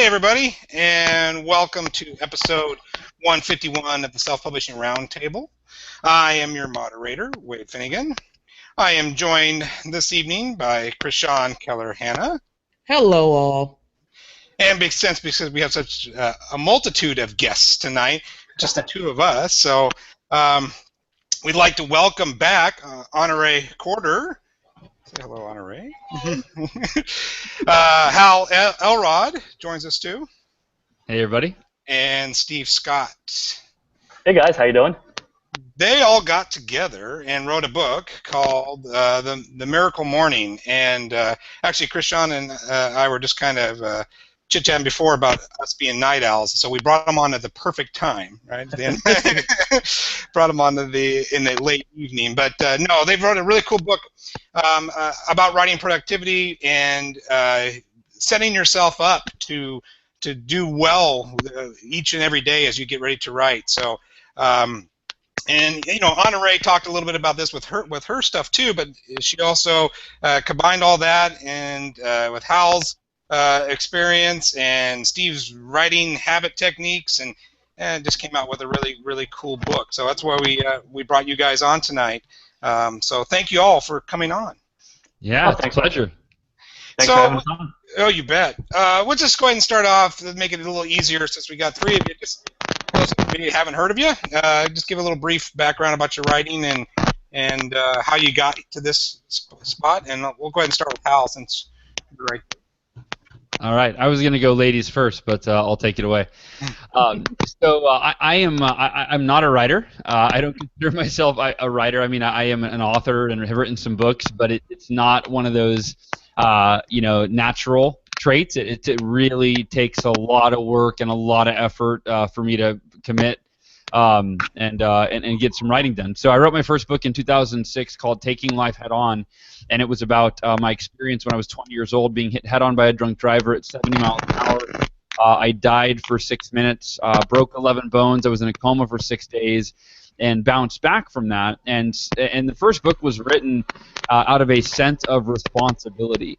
Hey everybody, and welcome to episode 151 of the Self-Publishing Roundtable. I am your moderator, Wade Finnegan. I am joined this evening by Krishan Keller-Hanna. Hello all. And makes sense because we have such a multitude of guests tonight, just the two of us. So we'd like to welcome back Honorée Corder. Say hello, Honorée. Hal Elrod joins us too. Hey everybody. And Steve Scott. Hey guys, how you doing? They all got together and wrote a book called The Miracle Morning. And actually, Krishan and I were just kind of chit-chatting before about us being night owls, so we brought them on at the perfect time, right? Brought them on in the late evening. But no, they wrote a really cool book about writing productivity and setting yourself up to do well each and every day as you get ready to write. So, and you know, Honorée talked a little bit about this with her stuff too, but she also combined all that and with Hal's experience and Steve's writing habit techniques, and just came out with a really cool book. So that's why we brought you guys on tonight. So thank you all for coming on. Yeah, it's a pleasure. Thanks for having us on. Oh, you bet. We'll just go ahead and start off to make it a little easier since we got three of you. Just those of you who haven't heard of you, just give a little brief background about your writing and how you got to this spot. And we'll go ahead and start with Hal since you're right there. All right, I was going to go ladies first, but I'll take it away. I'm not a writer. I don't consider myself a writer. I mean, I am an author and have written some books, but it's not one of those natural traits. It really takes a lot of work and a lot of effort for me to commit and get some writing done. So I wrote my first book in 2006 called Taking Life Head On, and it was about my experience when I was 20 years old being hit head on by a drunk driver at 70 miles an hour. I died for 6 minutes, broke 11 bones. I was in a coma for 6 days, and bounced back from that. And the first book was written out of a sense of responsibility.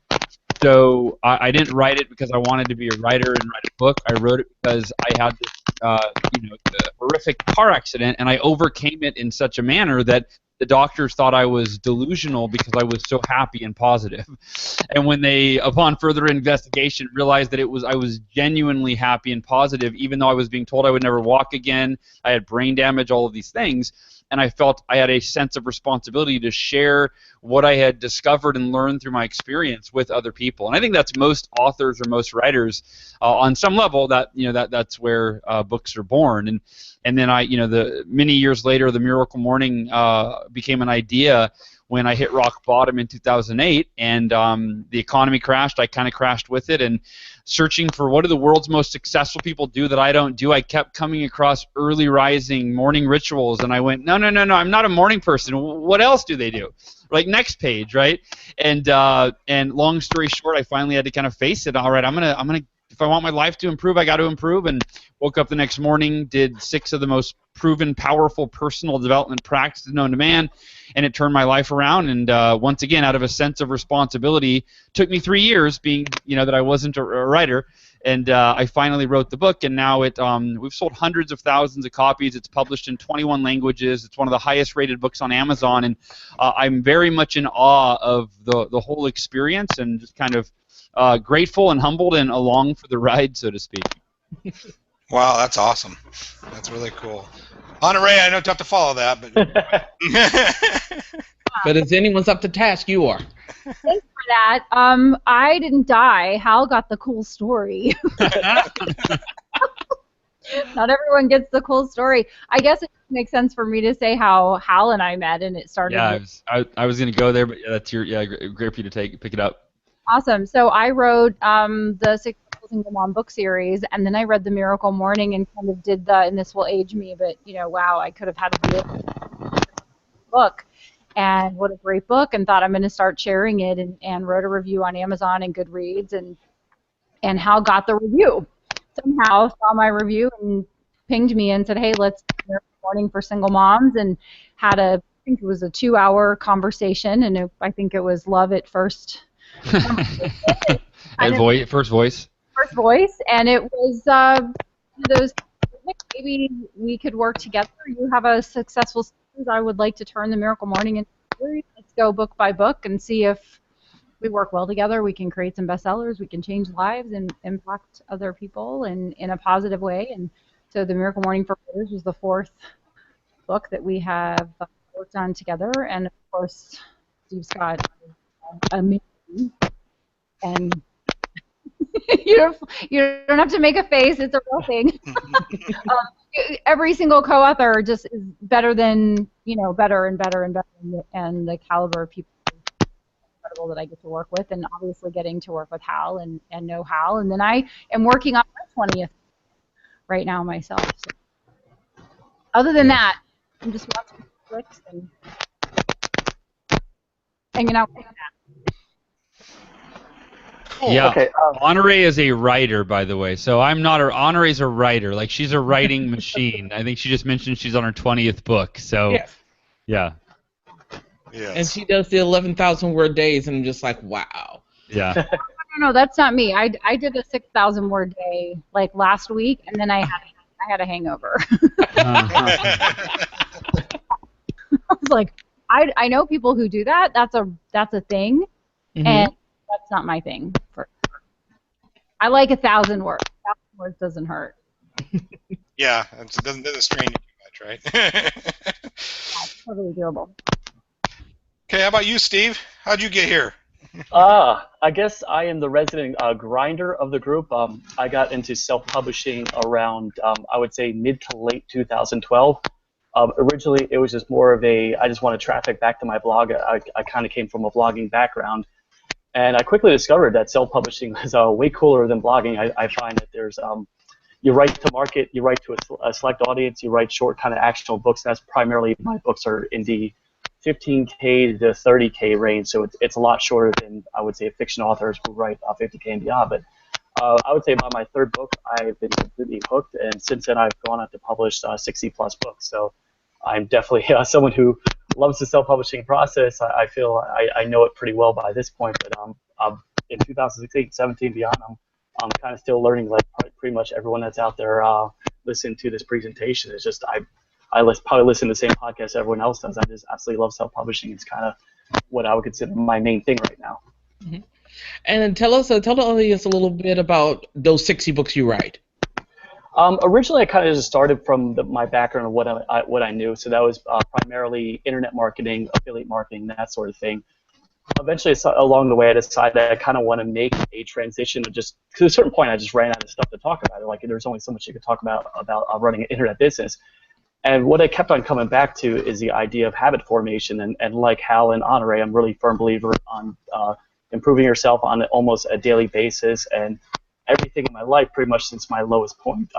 So I didn't write it because I wanted to be a writer and write a book. I wrote it because I had this horrific car accident, and I overcame it in such a manner that the doctors thought I was delusional because I was so happy and positive. And when they, upon further investigation, realized that I was genuinely happy and positive, even though I was being told I would never walk again, I had brain damage, all of these things, and I felt I had a sense of responsibility to share what I had discovered and learned through my experience with other people. And I think that's most authors or most writers on some level. That's where books are born. And then many years later, The Miracle Morning became an idea when I hit rock bottom in 2008, and the economy crashed. I kind of crashed with it, and searching for what do the world's most successful people do that I don't do, I kept coming across early rising morning rituals, and I went, no, I'm not a morning person. What else do they do? Like, next page, right? And long story short, I finally had to kind of face it. All right, I'm gonna. If I want my life to improve, I got to improve, and woke up the next morning, did 6 of the most proven, powerful personal development practices known to man, and it turned my life around. And once again, out of a sense of responsibility, took me 3 years, being that I wasn't a writer, and I finally wrote the book. And now we've sold hundreds of thousands of copies. It's published in 21 languages. It's one of the highest rated books on Amazon, and I'm very much in awe of the whole experience, and just kind of grateful and humbled and along for the ride, so to speak. Wow, that's awesome. That's really cool. Honorée, I know it's tough to follow that, but But if anyone's up to task, you are. Thanks for that. I didn't die. Hal got the cool story. Not everyone gets the cool story. I guess it makes sense for me to say how Hal and I met, and it started. Yeah, I was going to go there, but that's great for you to pick it up. Awesome. So I wrote the Successful Single Mom book series, and then I read The Miracle Morning and kind of did and this will age me, but wow, I could have had a beautiful book. And what a great book, and thought I'm going to start sharing it, and wrote a review on Amazon and Goodreads, and Hal got the review. Somehow saw my review and pinged me and said, hey, let's do Miracle Morning for single moms, and had I think it was a 2-hour conversation, and I think it was love at first. First voice. first voice, and it was one of those. Maybe we could work together. You have a successful series. I would like to turn the Miracle Morning into a series. Let's go book by book and see if we work well together. We can create some bestsellers. We can change lives and impact other people in a positive way. And so the Miracle Morning for Writers was the fourth book that we have worked on together. And of course, Steve Scott is amazing. And you don't have to make a face. It's a real thing. Every single co-author just is better than, better and better and better. And the caliber of people is incredible that I get to work with. And obviously getting to work with Hal and know Hal. And then I am working on my 20th right now myself. So. Other than that, I'm just watching Netflix and hanging out with that. Cool. Yeah, Okay, Honorée is a writer, by the way. So I'm not her. Honorée's a writer. Like, she's a writing machine. I think she just mentioned she's on her 20th book. So, Yes. yeah. Yes. And she does the 11,000 word days, and I'm just like, wow. Yeah. No, that's not me. I did a 6,000 word day like last week, and then I had a hangover. I was like, I know people who do that. That's a thing, and that's not my thing. I like 1,000 words. 1,000 words doesn't hurt. Yeah, it doesn't strain you too much, right? It's totally doable. Okay, how about you, Steve? How'd you get here? I guess I am the resident grinder of the group. I got into self-publishing around, I would say, mid to late 2012. Originally, it was just more of I just wanted traffic back to my blog. I kind of came from a blogging background. And I quickly discovered that self-publishing was way cooler than blogging. I find that there's, you write to market, you write to a select audience, you write short kind of actionable books. That's primarily, my books are in the 15K to 30K range, so it's a lot shorter than, I would say, fiction authors who write 50K and beyond. But I would say by my third book, I've been completely hooked, and since then I've gone on to publish 60-plus books. So I'm definitely someone who loves the self-publishing process. I feel I know it pretty well by this point, but in 2016, 17, beyond, I'm kind of still learning, like pretty much everyone that's out there listening to this presentation. It's just I probably listen to the same podcast everyone else does. I just absolutely love self-publishing. It's kind of what I would consider my main thing right now. Mm-hmm. And tell the audience a little bit about those 60 books you write. Originally, I kind of just started from my background of what I knew. So that was primarily internet marketing, affiliate marketing, that sort of thing. Eventually, along the way, I decided I kind of want to make a transition. Just to a certain point, I just ran out of stuff to talk about. Like, there's only so much you could talk about running an internet business. And what I kept on coming back to is the idea of habit formation. And like Hal and Honorée, I'm really a firm believer on improving yourself on almost a daily basis. And everything in my life, pretty much since my lowest point,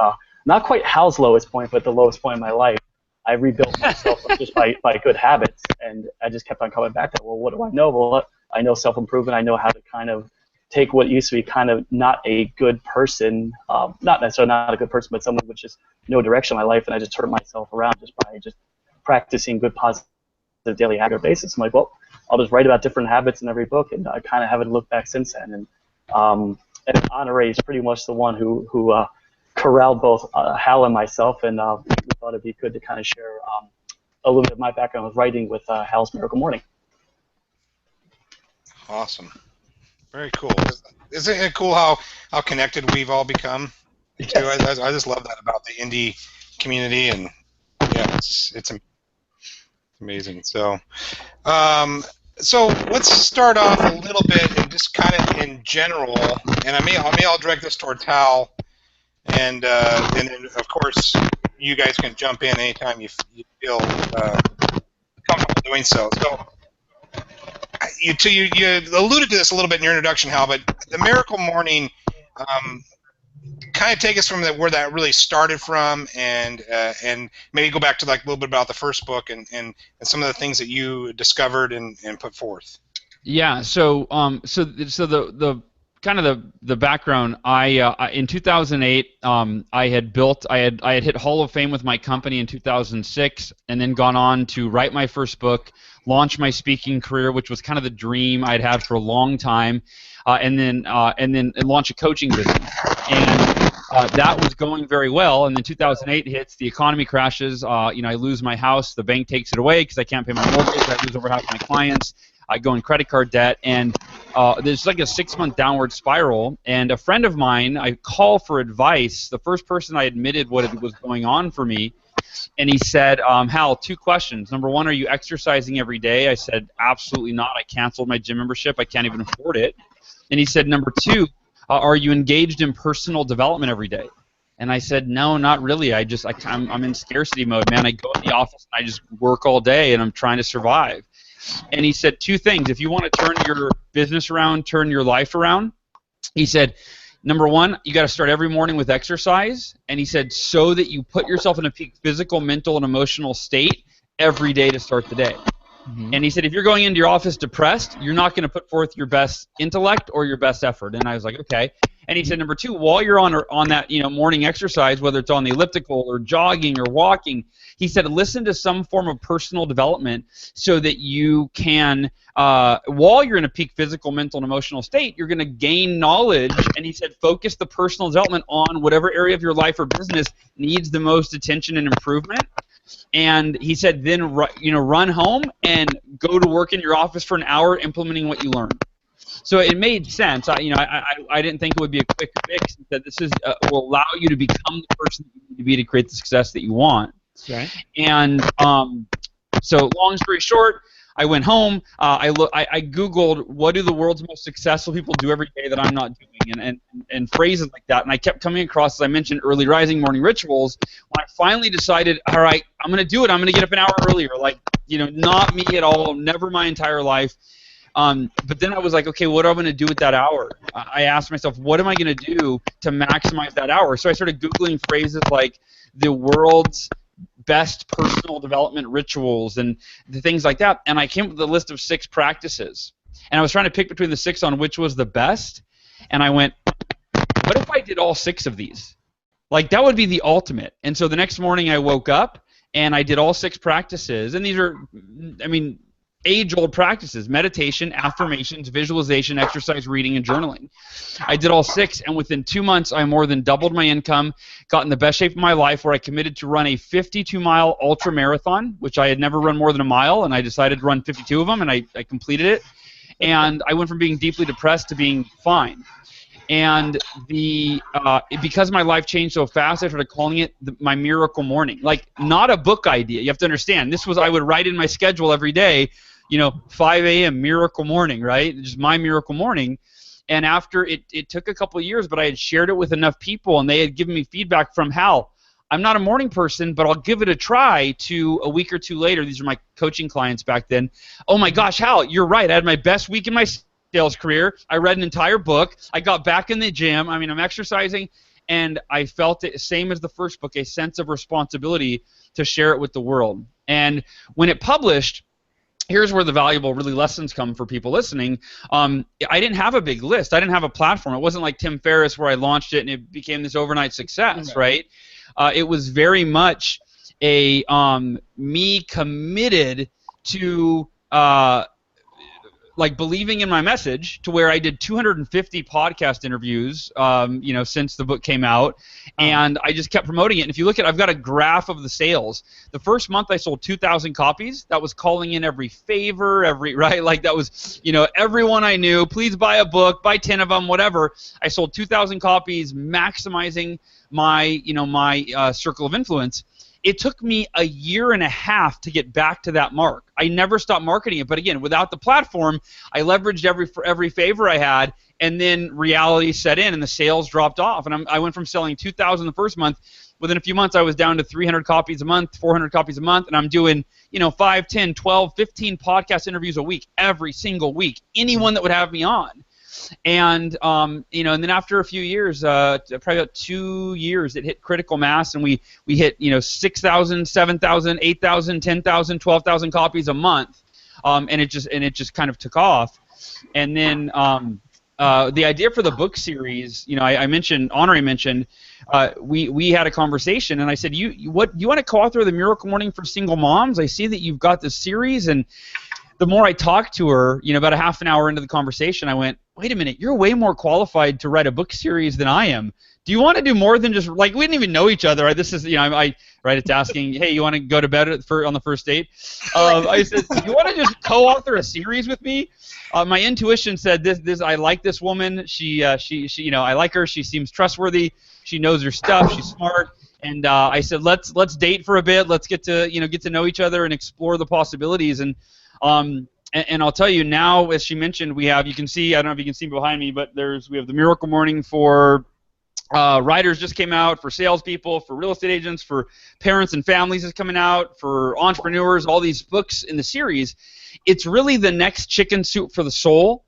not quite Hal's lowest point, but the lowest point in my life, I rebuilt myself just by good habits. And I just kept on coming back to, well, what do I know? Well, I know self-improvement. I know how to kind of take what used to be kind of not a good person, not necessarily not a good person, but someone with just no direction in my life, and I just turned myself around just by just practicing good positive daily habit basis. I'm like, well, I'll just write about different habits in every book, and I kind of haven't looked back since then. And Honorée is pretty much the one who corralled both Hal and myself, and we thought it'd be good to kind of share a little bit of my background with writing with Hal's Miracle Morning. Awesome. Very cool. Isn't it cool how connected we've all become? Too? Yes. I just love that about the indie community, and yeah, it's amazing. So, so let's start off a little bit and just kind of in general, and I'll direct this towards Hal, and then of course you guys can jump in anytime you feel comfortable doing so. So. You alluded to this a little bit in your introduction, Hal, but the Miracle Morning, kind of take us from where that really started from, and maybe go back to like a little bit about the first book and some of the things that you discovered and put forth. Yeah. So the kind of the background. I in 2008, I had hit Hall of Fame with my company in 2006, and then gone on to write my first book, launch my speaking career, which was kind of the dream I'd had for a long time, and then launch a coaching business. And that was going very well, and then 2008 hits, the economy crashes, I lose my house, the bank takes it away because I can't pay my mortgage, I lose over half my clients, I go in credit card debt, and there's like a 6-month downward spiral, and a friend of mine, I call for advice, the first person I admitted what was going on for me, and he said, Hal, 2 questions. Number 1, are you exercising every day? I said, absolutely not. I canceled my gym membership. I can't even afford it. And he said, number 2, are you engaged in personal development every day? And I said, no, not really. I'm in scarcity mode, man. I go in the office and I just work all day and I'm trying to survive. And he said 2 things. If you want to turn your business around, turn your life around, he said, number 1, you got to start every morning with exercise. And he said, so that you put yourself in a peak physical, mental, and emotional state every day to start the day. Mm-hmm. And he said, if you're going into your office depressed, you're not going to put forth your best intellect or your best effort. And I was like, okay. And he said, number 2, while you're on that morning exercise, whether it's on the elliptical or jogging or walking, he said, listen to some form of personal development so that you can, while you're in a peak physical, mental, and emotional state, you're going to gain knowledge. And he said, focus the personal development on whatever area of your life or business needs the most attention and improvement. And he said, then run home and go to work in your office for an hour implementing what you learned. So it made sense. I didn't think it would be a quick fix. He said this will allow you to become the person that you need to be to create the success that you want. Right. And so long story short, I went home. I Googled what do the world's most successful people do every day that I'm not doing, and phrases like that. And I kept coming across, as I mentioned, early rising morning rituals. When I finally decided, all right, I'm going to do it. I'm going to get up an hour earlier. Not me at all. Never my entire life. But then I was like, okay, what am I going to do with that hour? I asked myself, what am I going to do to maximize that hour? So I started Googling phrases like the world's best personal development rituals and the things like that, and I came up with a list of 6 practices. And I was trying to pick between the 6 on which was the best, and I went, what if I did all 6 of these? That would be the ultimate. And so the next morning I woke up and I did all 6 practices, and these are, age-old practices: meditation, affirmations, visualization, exercise, reading, and journaling. I did all 6, and within 2 months, I more than doubled my income, got in the best shape of my life, where I committed to run a 52-mile ultra marathon, which I had never run more than a mile, and I decided to run 52 of them, and I completed it. And I went from being deeply depressed to being fine. And because my life changed so fast, I started calling it my miracle morning. Not a book idea. You have to understand, I would write in my schedule every day, 5 a.m. miracle morning, right? Just my miracle morning. And after it took a couple of years, but I had shared it with enough people, and they had given me feedback from Hal. I'm not a morning person, but I'll give it a try. To a week or 2 later, these are my coaching clients back then. Oh my gosh, Hal, you're right. I had my best week in my sales career. I read an entire book. I got back in the gym. I'm exercising, and I felt it, same as the first book, a sense of responsibility to share it with the world. And when it published, here's where the valuable really lessons come for people listening. I didn't have a big list. I didn't have a platform. It wasn't like Tim Ferriss where I launched it and it became this overnight success, right? It was very much a me committed to believing in my message, to where I did 250 podcast interviews, since the book came out, and I just kept promoting it. And if you look at, I've got a graph of the sales. The first month I sold 2,000 copies. That was calling in every favor, that was, everyone I knew, please buy a book, buy 10 of them, whatever. I sold 2,000 copies, maximizing my, my circle of influence. It took me a year and a half to get back to that mark. I never stopped marketing it, but again, without the platform, I leveraged every favor I had, and then reality set in, and the sales dropped off. And I went from selling 2,000 the first month. Within a few months, I was down to 300 copies a month, 400 copies a month, and I'm doing 5, 10, 12, 15 podcast interviews a week, every single week. Anyone that would have me on. And and then after a few years, probably about 2 years, it hit critical mass, and we hit 6,000, 7,000, 8,000, 10,000, 12,000 copies a month, and it just kind of took off. And then the idea for the book series, you know, I mentioned, Honorée mentioned, we had a conversation, and I said, you want to co-author the Miracle Morning for Single Moms? I see that you've got this series, and the more I talked to her, you know, about a half an hour into the conversation, I went, wait a minute, you're way more qualified to write a book series than I am. Do you want to do more than just, like, we didn't even know each other. This is, you know, I right, it's asking, hey, you want to go to bed on the first date? I said, you want to just co-author a series with me? My intuition said, this, I like this woman. She, you know, I like her. She seems trustworthy. She knows her stuff. She's smart. And I said, let's date for a bit. Let's get to know each other and explore the possibilities. And I'll tell you now, as she mentioned, we have, you can see, I don't know if you can see behind me, but we have the Miracle Morning for writers just came out, for salespeople, for real estate agents, for parents and families is coming out, for entrepreneurs, all these books in the series. It's really the next chicken soup for the soul.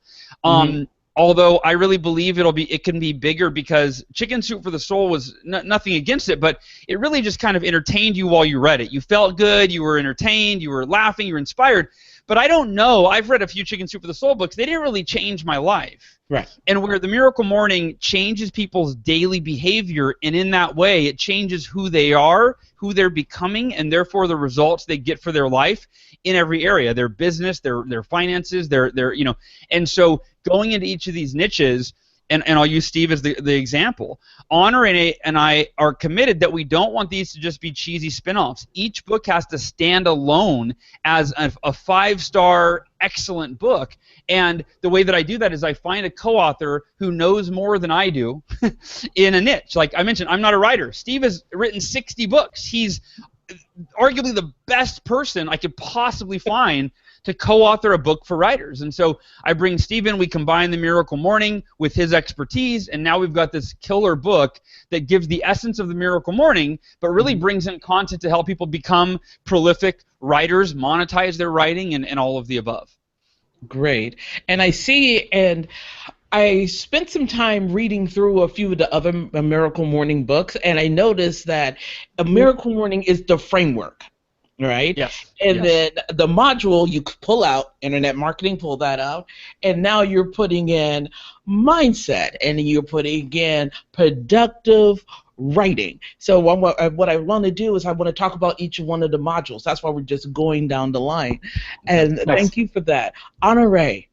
Although I really believe it can be bigger, because Chicken Soup for the Soul was nothing against it, but it really just kind of entertained you while you read it. You felt good, you were entertained, you were laughing, you were inspired. But I don't know, I've read a few Chicken Soup for the Soul books, they didn't really change my life. Right. And where the Miracle Morning changes people's daily behavior, and in that way it changes who they are, who they're becoming, and therefore the results they get for their life in every area, their business, their finances, their you know. And so going into each of these niches, and I'll use Steve as the example, Honorée and I are committed that we don't want these to just be cheesy spin-offs. Each book has to stand alone as a 5-star excellent book. And the way that I do that is I find a co-author who knows more than I do in a niche. Like I mentioned, I'm not a writer. Steve has written 60 books. He's arguably the best person I could possibly find to co-author a book for writers. And so I bring Steve in, we combine the Miracle Morning with his expertise, and now we've got this killer book that gives the essence of the Miracle Morning, but really brings in content to help people become prolific writers, monetize their writing, and all of the above. Great. And I see, and I spent some time reading through a few of the other Miracle Morning books, and I noticed that a Miracle Morning is the framework, right? Yes. And then the module you pull out, internet marketing, pull that out, and now you're putting in mindset, and you're putting in productive writing. So what I want to do is I want to talk about each one of the modules. That's why we're just going down the line. And thank you for that. Honorée.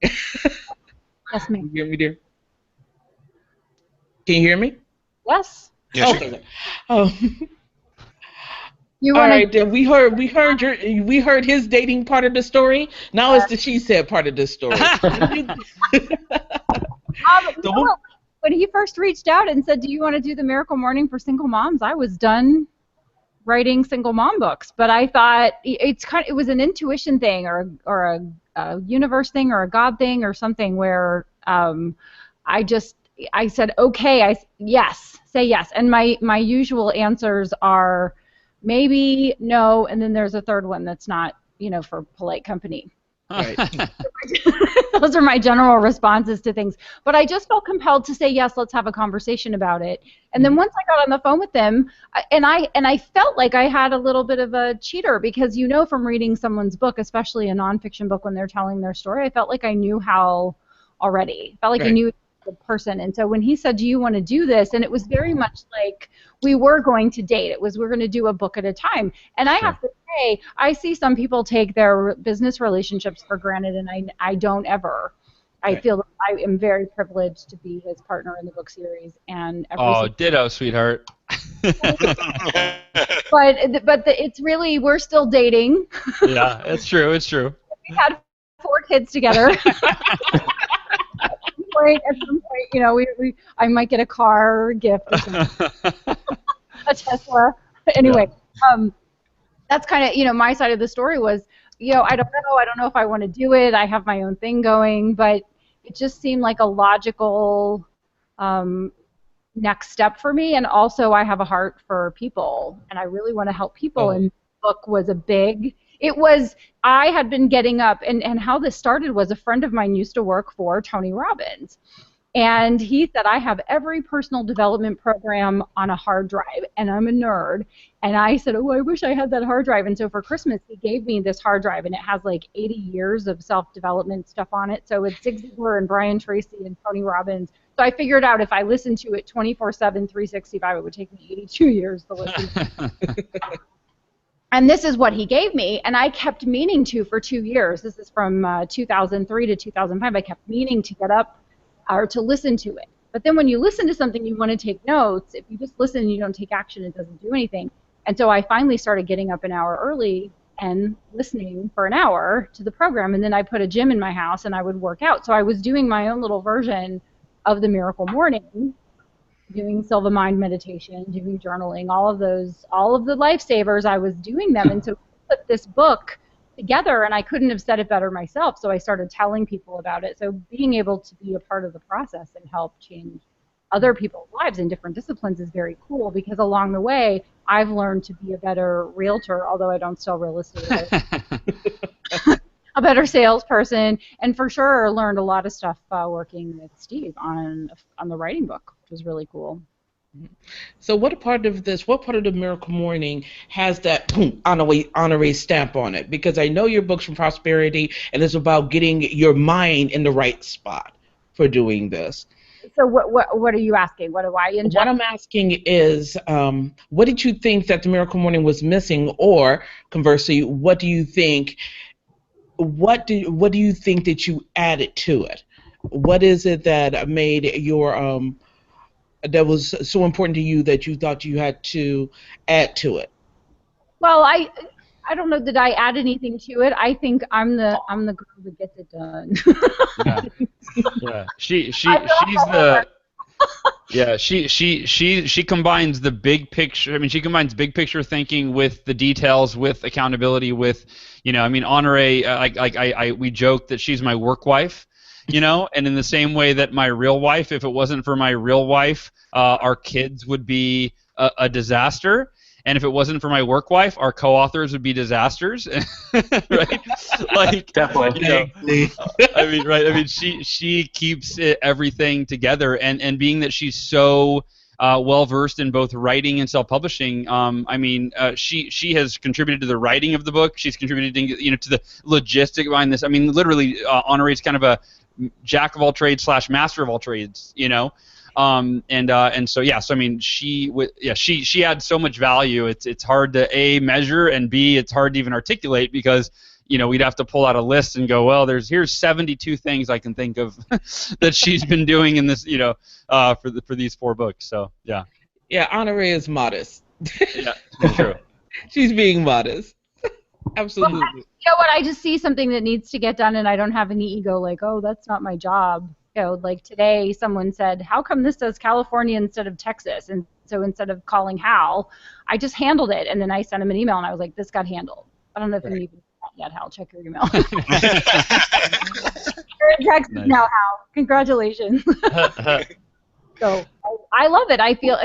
Yes, ma'am. Can you hear me, dear? Can you hear me? Yes. Yes, Okay. Oh. You All want right, then we heard his dating part of the story. Now it's the she said part of the story. When he first reached out and said, "Do you want to do the Miracle Morning for single moms?" I was done writing single mom books, but I thought it was an intuition thing, or a universe thing, or a God thing, or something where I said, okay, yes, say yes, and my usual answers are maybe, no, and then there's a third one that's not, for polite company. Right. Those are my general responses to things. But I just felt compelled to say, yes, let's have a conversation about it. And then once I got on the phone with them, and I felt like I had a little bit of a cheater, because from reading someone's book, especially a nonfiction book when they're telling their story, I felt like I knew Hal already. I felt like I knew the person. And so when he said, do you want to do this? And it was very much like we were going to date. We're going to do a book at a time. And I have to say, I see some people take their business relationships for granted, and I don't ever. I feel that I am very privileged to be his partner in the book series. And ditto, sweetheart. but it's really, we're still dating. Yeah, it's true. It's true. We had 4 kids together. At some point, I might get a car or a gift or something. A Tesla. Anyway, that's kind of, my side of the story was, I don't know if I want to do it. I have my own thing going, but it just seemed like a logical next step for me. And also, I have a heart for people, and I really want to help people. And the book was I had been getting up, and how this started was a friend of mine used to work for Tony Robbins. And he said, I have every personal development program on a hard drive, and I'm a nerd. And I said, oh, I wish I had that hard drive. And so for Christmas, he gave me this hard drive, and it has like 80 years of self-development stuff on it. So it's Zig Ziglar and Brian Tracy and Tony Robbins. So I figured out if I listened to it 24/7, 365, it would take me 82 years to listen. And this is what he gave me, and I kept meaning to for 2 years. This is from 2003 to 2005. I kept meaning to get up or to listen to it. But then when you listen to something, you want to take notes. If you just listen and you don't take action, it doesn't do anything. And so I finally started getting up an hour early and listening for an hour to the program, and then I put a gym in my house and I would work out. So I was doing my own little version of the Miracle Morning, doing Silva Mind meditation, doing journaling, all of the lifesavers, I was doing them. And so I put this book together, and I couldn't have said it better myself, so I started telling people about it. So being able to be a part of the process and help change other people's lives in different disciplines is very cool, because along the way, I've learned to be a better realtor, although I don't sell real estate. A better salesperson, and for sure learned a lot of stuff working with Steve on the writing book, which was really cool. So what part of the Miracle Morning has that honorary stamp on it? Because I know your book's from Prosperity, and it's about getting your mind in the right spot for doing this. So what are you asking? What do I inject? What I'm asking is, what did you think that the Miracle Morning was missing, or conversely, what do you think that you added to it? What is it that made your that was so important to you that you thought you had to add to it? Well, I don't know that I add anything to it. I think I'm the girl that gets it done. Yeah. She combines the big picture. I mean, she combines big picture thinking with the details, with accountability, with, I mean, Honorée, we joke that she's my work wife. And in the same way that my real wife, if it wasn't for my real wife, our kids would be a disaster. And if it wasn't for my work wife, our co-authors would be disasters, right? Like, definitely. I mean, right? I mean, she keeps everything together, and being that she's so well versed in both writing and self-publishing, I mean, she has contributed to the writing of the book. She's contributed, to the logistic behind this. I mean, literally, Honorée's kind of a jack of all trades / master of all trades, and so I mean, she adds so much value. It's hard to measure, and B, it's hard to even articulate, because we'd have to pull out a list and go, well, here's 72 things I can think of that she's been doing in this, for these 4 books. So yeah. Yeah, Honorée is modest. Yeah, true. She's being modest. Absolutely. Well, what? I just see something that needs to get done, and I don't have any ego like, oh, that's not my job. Like today, someone said, how come this says California instead of Texas? And so instead of calling Hal, I just handled it, and then I sent him an email, and I was like, this got handled. I don't know if you even yet, Hal. Check your email. You're in Texas now, Hal. Congratulations. So I love it. I feel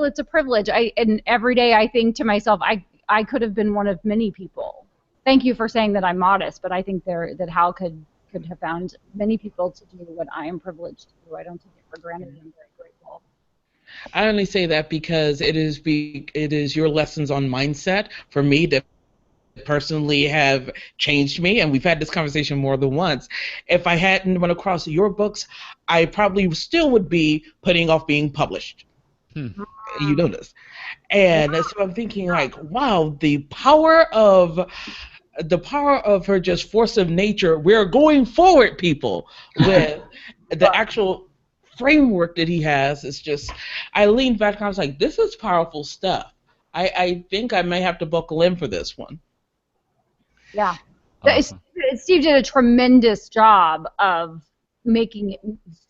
it's a privilege. And every day I think to myself, I could have been one of many people. Thank you for saying that I'm modest, but I think that Hal could have found many people to do what I am privileged to do. I don't take it for granted, and I'm very grateful. I only say that because it is your lessons on mindset for me that personally have changed me, and we've had this conversation more than once. If I hadn't run across your books, I probably still would be putting off being published. You know this. And so I'm thinking, like, wow, the power of her just force of nature. We're going forward, people, with the actual framework that he has. It's just, I leaned back and I was like, this is powerful stuff. I think I may have to buckle in for this one. Yeah. Awesome. Steve did a tremendous job of making it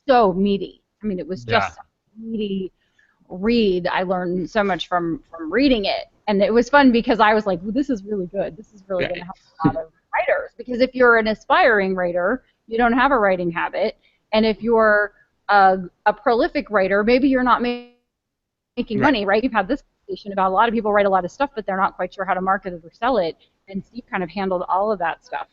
so meaty. I mean, it was just a meaty read. I learned so much from reading it. And it was fun because I was like, well, this is really good. This is really going to help a lot of writers. Because if you're an aspiring writer, you don't have a writing habit. And if you're a prolific writer, maybe you're not making money, right? You've had this conversation about a lot of people write a lot of stuff, but they're not quite sure how to market it or sell it. And Steve kind of handled all of that stuff.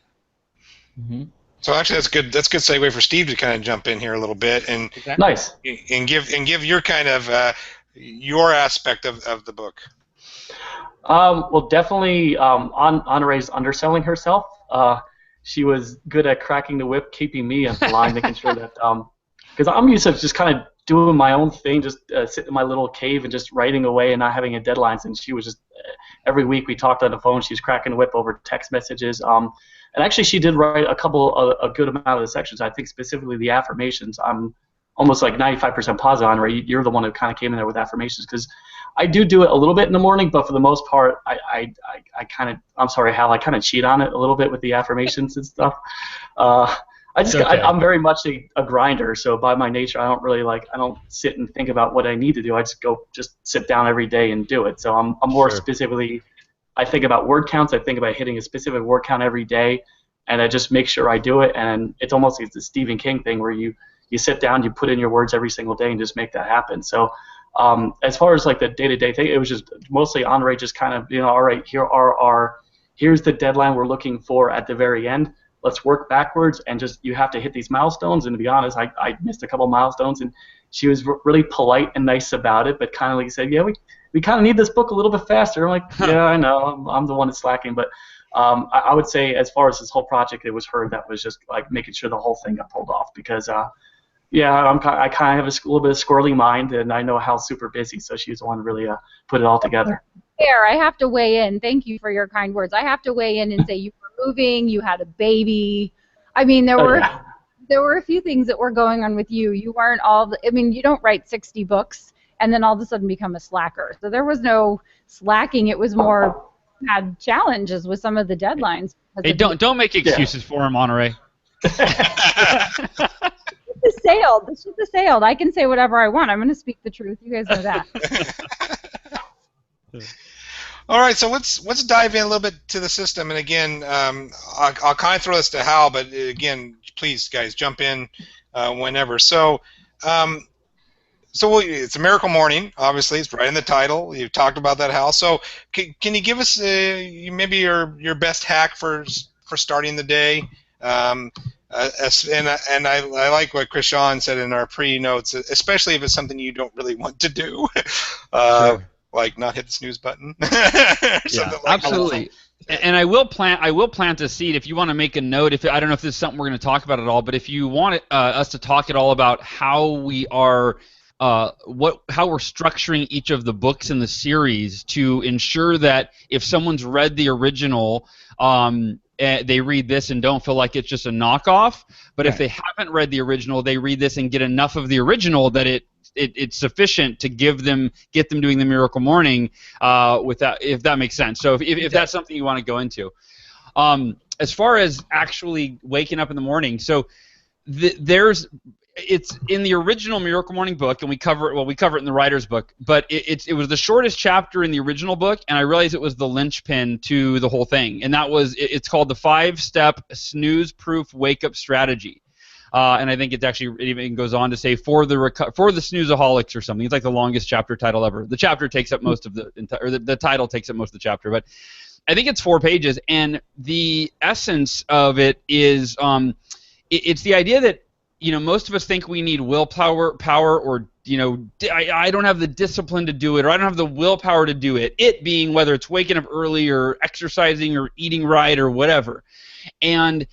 Mm-hmm. So actually, that's good. That's a good segue for Steve to kind of jump in here a little bit and Nice. give your kind of your aspect of the book. Well, definitely, Honoree's underselling herself. She was good at cracking the whip, keeping me in line, making sure that, because I'm used to just kind of doing my own thing, just sitting in my little cave and just writing away and not having a deadlines. And she was just every week we talked on the phone. She was cracking the whip over text messages. And actually, she did write a good amount of the sections. I think specifically the affirmations. I'm almost like 95% positive on, right? You're the one who kind of came in there with affirmations, because I do it a little bit in the morning, but for the most part, I kind of, I'm sorry, Hal, I kind of cheat on it a little bit with the affirmations and stuff. I'm very much a grinder, so by my nature, I don't sit and think about what I need to do. I just sit down every day and do it. So I'm more specifically, I think about word counts. I think about hitting a specific word count every day, and I just make sure I do it. And it's almost like the Stephen King thing where you sit down, you put in your words every single day, and just make that happen. So as far as like the day-to-day thing, it was just mostly Honorée just kind of, all right, here's the deadline we're looking for at the very end. Let's work backwards, and just you have to hit these milestones. And to be honest, I missed a couple milestones, and she was really polite and nice about it, but kind of like said, yeah, we kind of need this book a little bit faster. I'm like, yeah, I know, I'm the one that's slacking, but I would say as far as this whole project, it was her that was just like making sure the whole thing got pulled off, because yeah, I kind of have a little bit of squirrely mind, and I know Hal's super busy, so she's the one to really put it all together. I have to weigh in. Thank you for your kind words. I have to weigh in and say you were moving, you had a baby. I mean, there were a few things that were going on with you. You weren't you don't write 60 books and then all of a sudden become a slacker. So there was no slacking. It was more had challenges with some of the deadlines. Hey, don't make excuses for him, Honorée. The ship has sailed. I can say whatever I want. I'm going to speak the truth. You guys know that. All right, so let's dive in a little bit to the system. And again, I'll kind of throw this to Hal, but again, please, guys, jump in whenever. So it's a miracle morning. Obviously, it's right in the title. You've talked about that, Hal. So can you give us maybe your best hack for starting the day? And I like what Krishan said in our pre-notes, especially if it's something you don't really want to do, like not hit the snooze button. Absolutely. And I will plant a seed if you want to make a note. I don't know if this is something we're going to talk about at all, but if you want us to talk at all about how we are. How we're structuring each of the books in the series to ensure that if someone's read the original, they read this and don't feel like it's just a knockoff. But if they haven't read the original, they read this and get enough of the original that it's sufficient to get them doing the Miracle Morning. If that makes sense. So if that's something you want to go into, as far as actually waking up in the morning, so it's in the original Miracle Morning book, and we cover it in the writer's book, but it was the shortest chapter in the original book, and I realized it was the linchpin to the whole thing, and it's called the 5-step snooze-proof wake-up strategy, and I think it even goes on to say for the snoozeaholics or something. It's like the longest chapter title ever. The chapter takes up most of the title takes up most of the chapter, but I think it's 4 pages, and the essence of it is it's the idea that most of us think we need willpower, or I don't have the discipline to do it, or I don't have the willpower to do it. It being whether it's waking up early, or exercising, or eating right, or whatever. And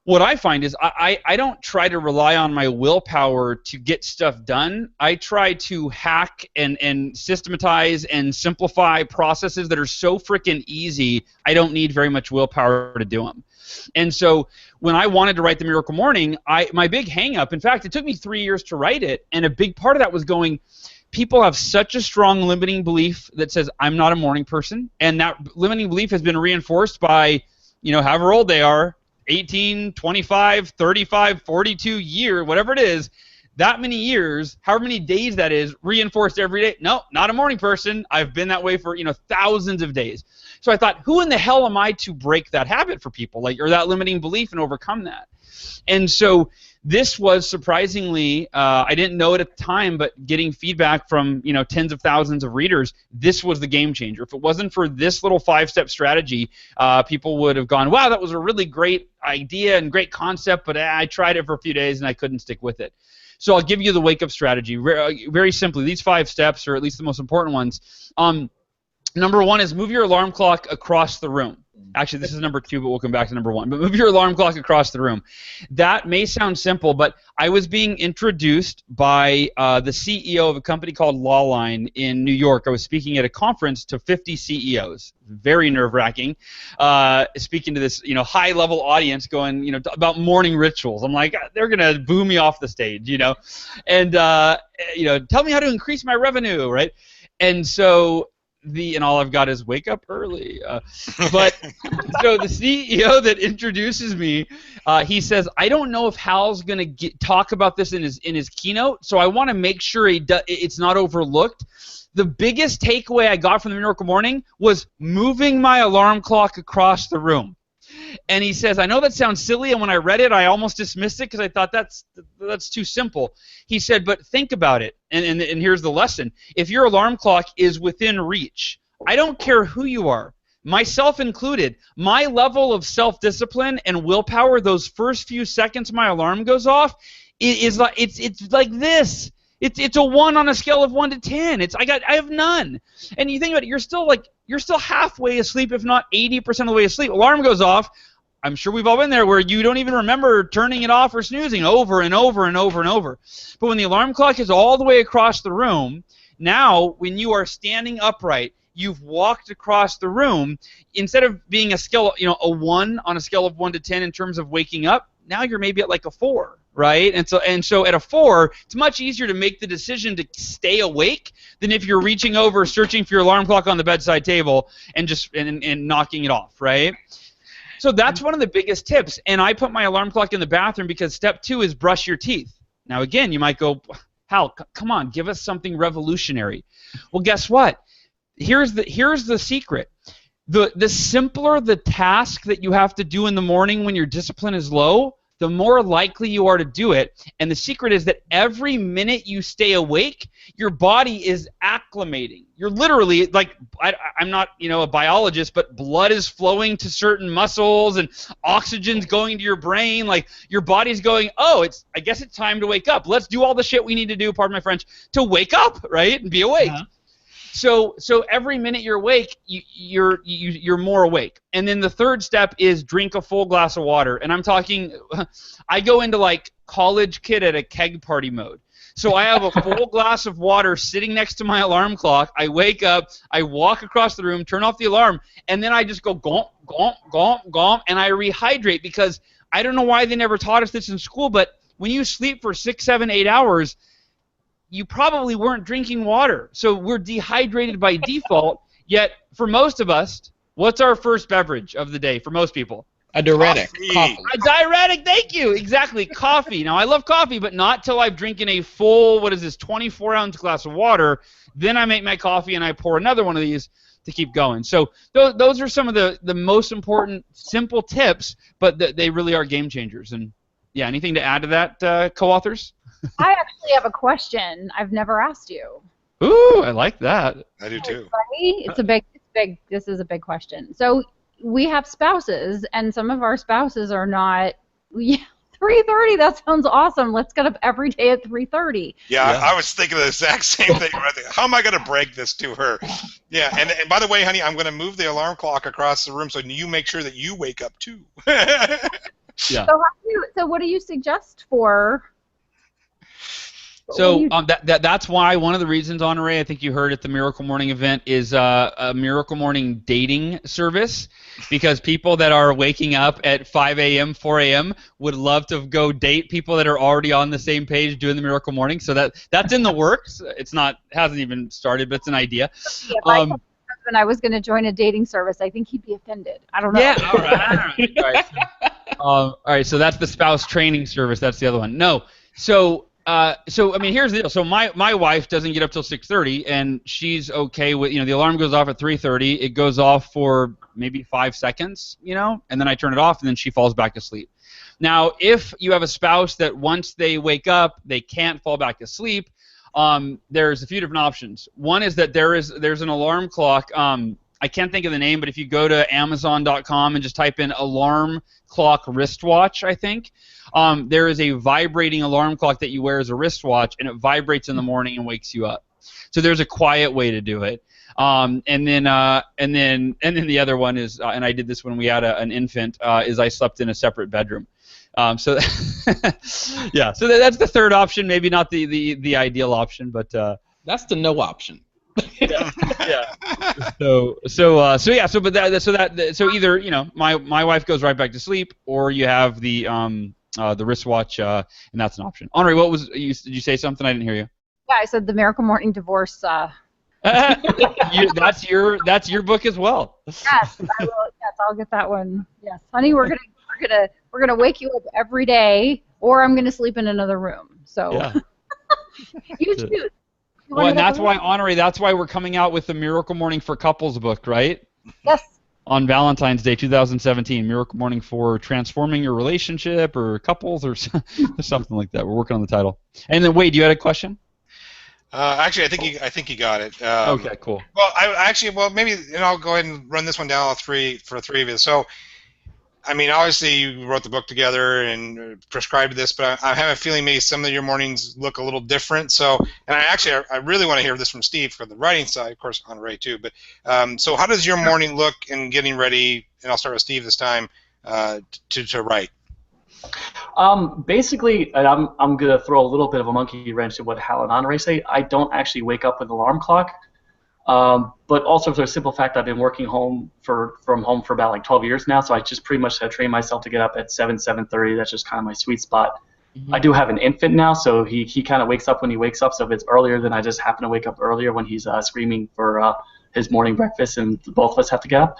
what I find is I don't try to rely on my willpower to get stuff done. I try to hack and systematize and simplify processes that are so freaking easy. I don't need very much willpower to do them. And so when I wanted to write the Miracle Morning, my big hang-up, in fact, it took me 3 years to write it, and a big part of that was people have such a strong limiting belief that says, I'm not a morning person, and that limiting belief has been reinforced by, however old they are, 18, 25, 35, 42 years, whatever it is, that many years, however many days that is, reinforced every day. No, not a morning person. I've been that way for, thousands of days. So I thought, who in the hell am I to break that habit for people, or that limiting belief and overcome that? And so This was surprisingly, I didn't know it at the time, but getting feedback from tens of thousands of readers, this was the game changer. If it wasn't for this little 5-step strategy, people would have gone, wow, that was a really great idea and great concept, but I tried it for a few days and I couldn't stick with it. So I'll give you the wake-up strategy. Very simply, these 5 steps, or at least the most important ones. Number 1 is move your alarm clock across the room. Actually, this is number 2, but we'll come back to number 1. But move your alarm clock across the room. That may sound simple, but I was being introduced by the CEO of a company called Lawline in New York. I was speaking at a conference to 50 CEOs. Very nerve-wracking. Speaking to this, high-level audience, going, about morning rituals. I'm like, they're gonna boo me off the stage, and tell me how to increase my revenue, right? And so. And all I've got is wake up early. But so the CEO that introduces me, he says, I don't know if Hal's going to talk about this in his keynote, so I want to make sure it's not overlooked. The biggest takeaway I got from the Miracle Morning was moving my alarm clock across the room. And he says, I know that sounds silly, and when I read it, I almost dismissed it because I thought that's too simple. He said, but think about it, and here's the lesson. If your alarm clock is within reach, I don't care who you are, myself included, my level of self-discipline and willpower those first few seconds my alarm goes off, it's like this. It's a 1 on a scale of 1 to 10. I have none. And you think about it, you're still halfway asleep, if not 80% of the way asleep. Alarm goes off. I'm sure we've all been there where you don't even remember turning it off or snoozing over and over and over and over. But when the alarm clock is all the way across the room, now when you are standing upright, you've walked across the room, instead of being a 1 on a scale of 1 to 10 in terms of waking up, now you're maybe at like a 4. Right, and so at a 4, it's much easier to make the decision to stay awake than if you're reaching over, searching for your alarm clock on the bedside table, and knocking it off. Right. So that's one of the biggest tips. And I put my alarm clock in the bathroom because step 2 is brush your teeth. Now again, you might go, Hal, come on, give us something revolutionary. Well, guess what? Here's the secret. The simpler the task that you have to do in the morning when your discipline is low, the more likely you are to do it. And the secret is that every minute you stay awake, your body is acclimating. You're literally, like, I'm not, a biologist, but blood is flowing to certain muscles and oxygen's going to your brain. Like, your body's going, I guess it's time to wake up. Let's do all the shit we need to do, pardon my French, to wake up, right, and be awake. Uh-huh. So every minute you're awake, you're more awake. And then the third step is drink a full glass of water. And I'm talking, I go into like college kid at a keg party mode. So I have a full glass of water sitting next to my alarm clock. I wake up, I walk across the room, turn off the alarm, and then I just go gomp, gomp, gomp, gomp, and I rehydrate because I don't know why they never taught us this in school, but when you sleep for 6, 7, 8 hours, you probably weren't drinking water. So we're dehydrated by default, yet for most of us, what's our first beverage of the day for most people? A diuretic. Coffee. A diuretic, thank you. Exactly, coffee. Now, I love coffee, but not till I've drinking a full, 24-ounce glass of water. Then I make my coffee and I pour another one of these to keep going. So those are some of the most important simple tips, but they really are game changers. And yeah, anything to add to that, co-authors? I actually have a question I've never asked you. Ooh, I like that. I do too. It's big. This is a big question. So we have spouses, and some of our spouses are not. Yeah, 3:30. That sounds awesome. Let's get up every day at 3:30. Yeah. I was thinking the exact same thing. Right there. How am I going to break this to her? Yeah, and by the way, honey, I'm going to move the alarm clock across the room so you make sure that you wake up too. Yeah. So what do you suggest for? So that's why one of the reasons, Honorée, I think you heard at the Miracle Morning event, is a Miracle Morning dating service, because people that are waking up at 5 a.m., 4 a.m. would love to go date people that are already on the same page doing the Miracle Morning. So that's in the works. Hasn't even started, but it's an idea. Yeah, if I told my husband I was going to join a dating service, I think he'd be offended. I don't know. Yeah, all right. So that's the spouse training service. That's the other one. No. So I mean, here's the deal. So my wife doesn't get up till 6:30, and she's okay with, the alarm goes off at 3:30. It goes off for maybe 5 seconds, and then I turn it off, and then she falls back asleep. Now, if you have a spouse that once they wake up, they can't fall back asleep, there's a few different options. One is that there's an alarm clock. I can't think of the name, but if you go to Amazon.com and just type in alarm clock wristwatch, I think, there is a vibrating alarm clock that you wear as a wristwatch, and it vibrates in the morning and wakes you up. So there's a quiet way to do it. And then the other one is, and I did this when we had an infant, is I slept in a separate bedroom. So yeah, so that's the third option. Maybe not the ideal option, but That's the no option. yeah. So either my wife goes right back to sleep, or you have the wristwatch, and that's an option. Honorée, did you say something? I didn't hear you. Yeah, I said the Miracle Morning Divorce. That's your book as well. Yes, I will. Yes, I'll get that one. Yes, honey, we're gonna wake you up every day, or I'm gonna sleep in another room. So Yeah. you choose. Well, and that's why, Honorée, that's why we're coming out with the Miracle Morning for Couples book, right? Yes. On Valentine's Day 2017, Miracle Morning for transforming your relationship or couples or something like that. We're working on the title. And then, Wade, you had a question? Actually, I think you got it. Okay, cool. Well, maybe, and I'll go ahead and run this one down for three of you. So, I mean, obviously you wrote the book together and prescribed this, but I have a feeling maybe some of your mornings look a little different. So, and I really want to hear this from Steve for the writing side, of course, Honorée too. But so, how does your morning look in getting ready? And I'll start with Steve this time to write. Basically, and I'm gonna throw a little bit of a monkey wrench to what Hal and Honorée say. I don't actually wake up with an alarm clock. But also for the simple fact I've been working from home for about like 12 years now, so I just pretty much have trained myself to get up at 7:30. That's just kind of my sweet spot. Mm-hmm. I do have an infant now, so he kind of wakes up when he wakes up. So if it's earlier, then I just happen to wake up earlier when he's screaming for his morning breakfast, and both of us have to get up.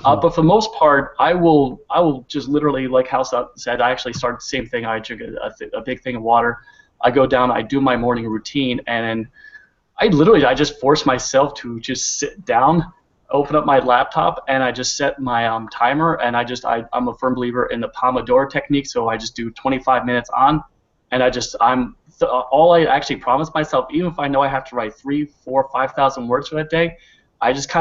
But for the most part, I will just literally, like Hal said, I actually start the same thing. I drink a big thing of water. I go down, I do my morning routine, and I just force myself to just sit down, open up my laptop, and I just set my timer, and I'm a firm believer in the Pomodoro technique, so I just do 25 minutes on, and all I actually promise myself, even if I know I have to write 3,000, 4,000, 5,000 words for that day, I just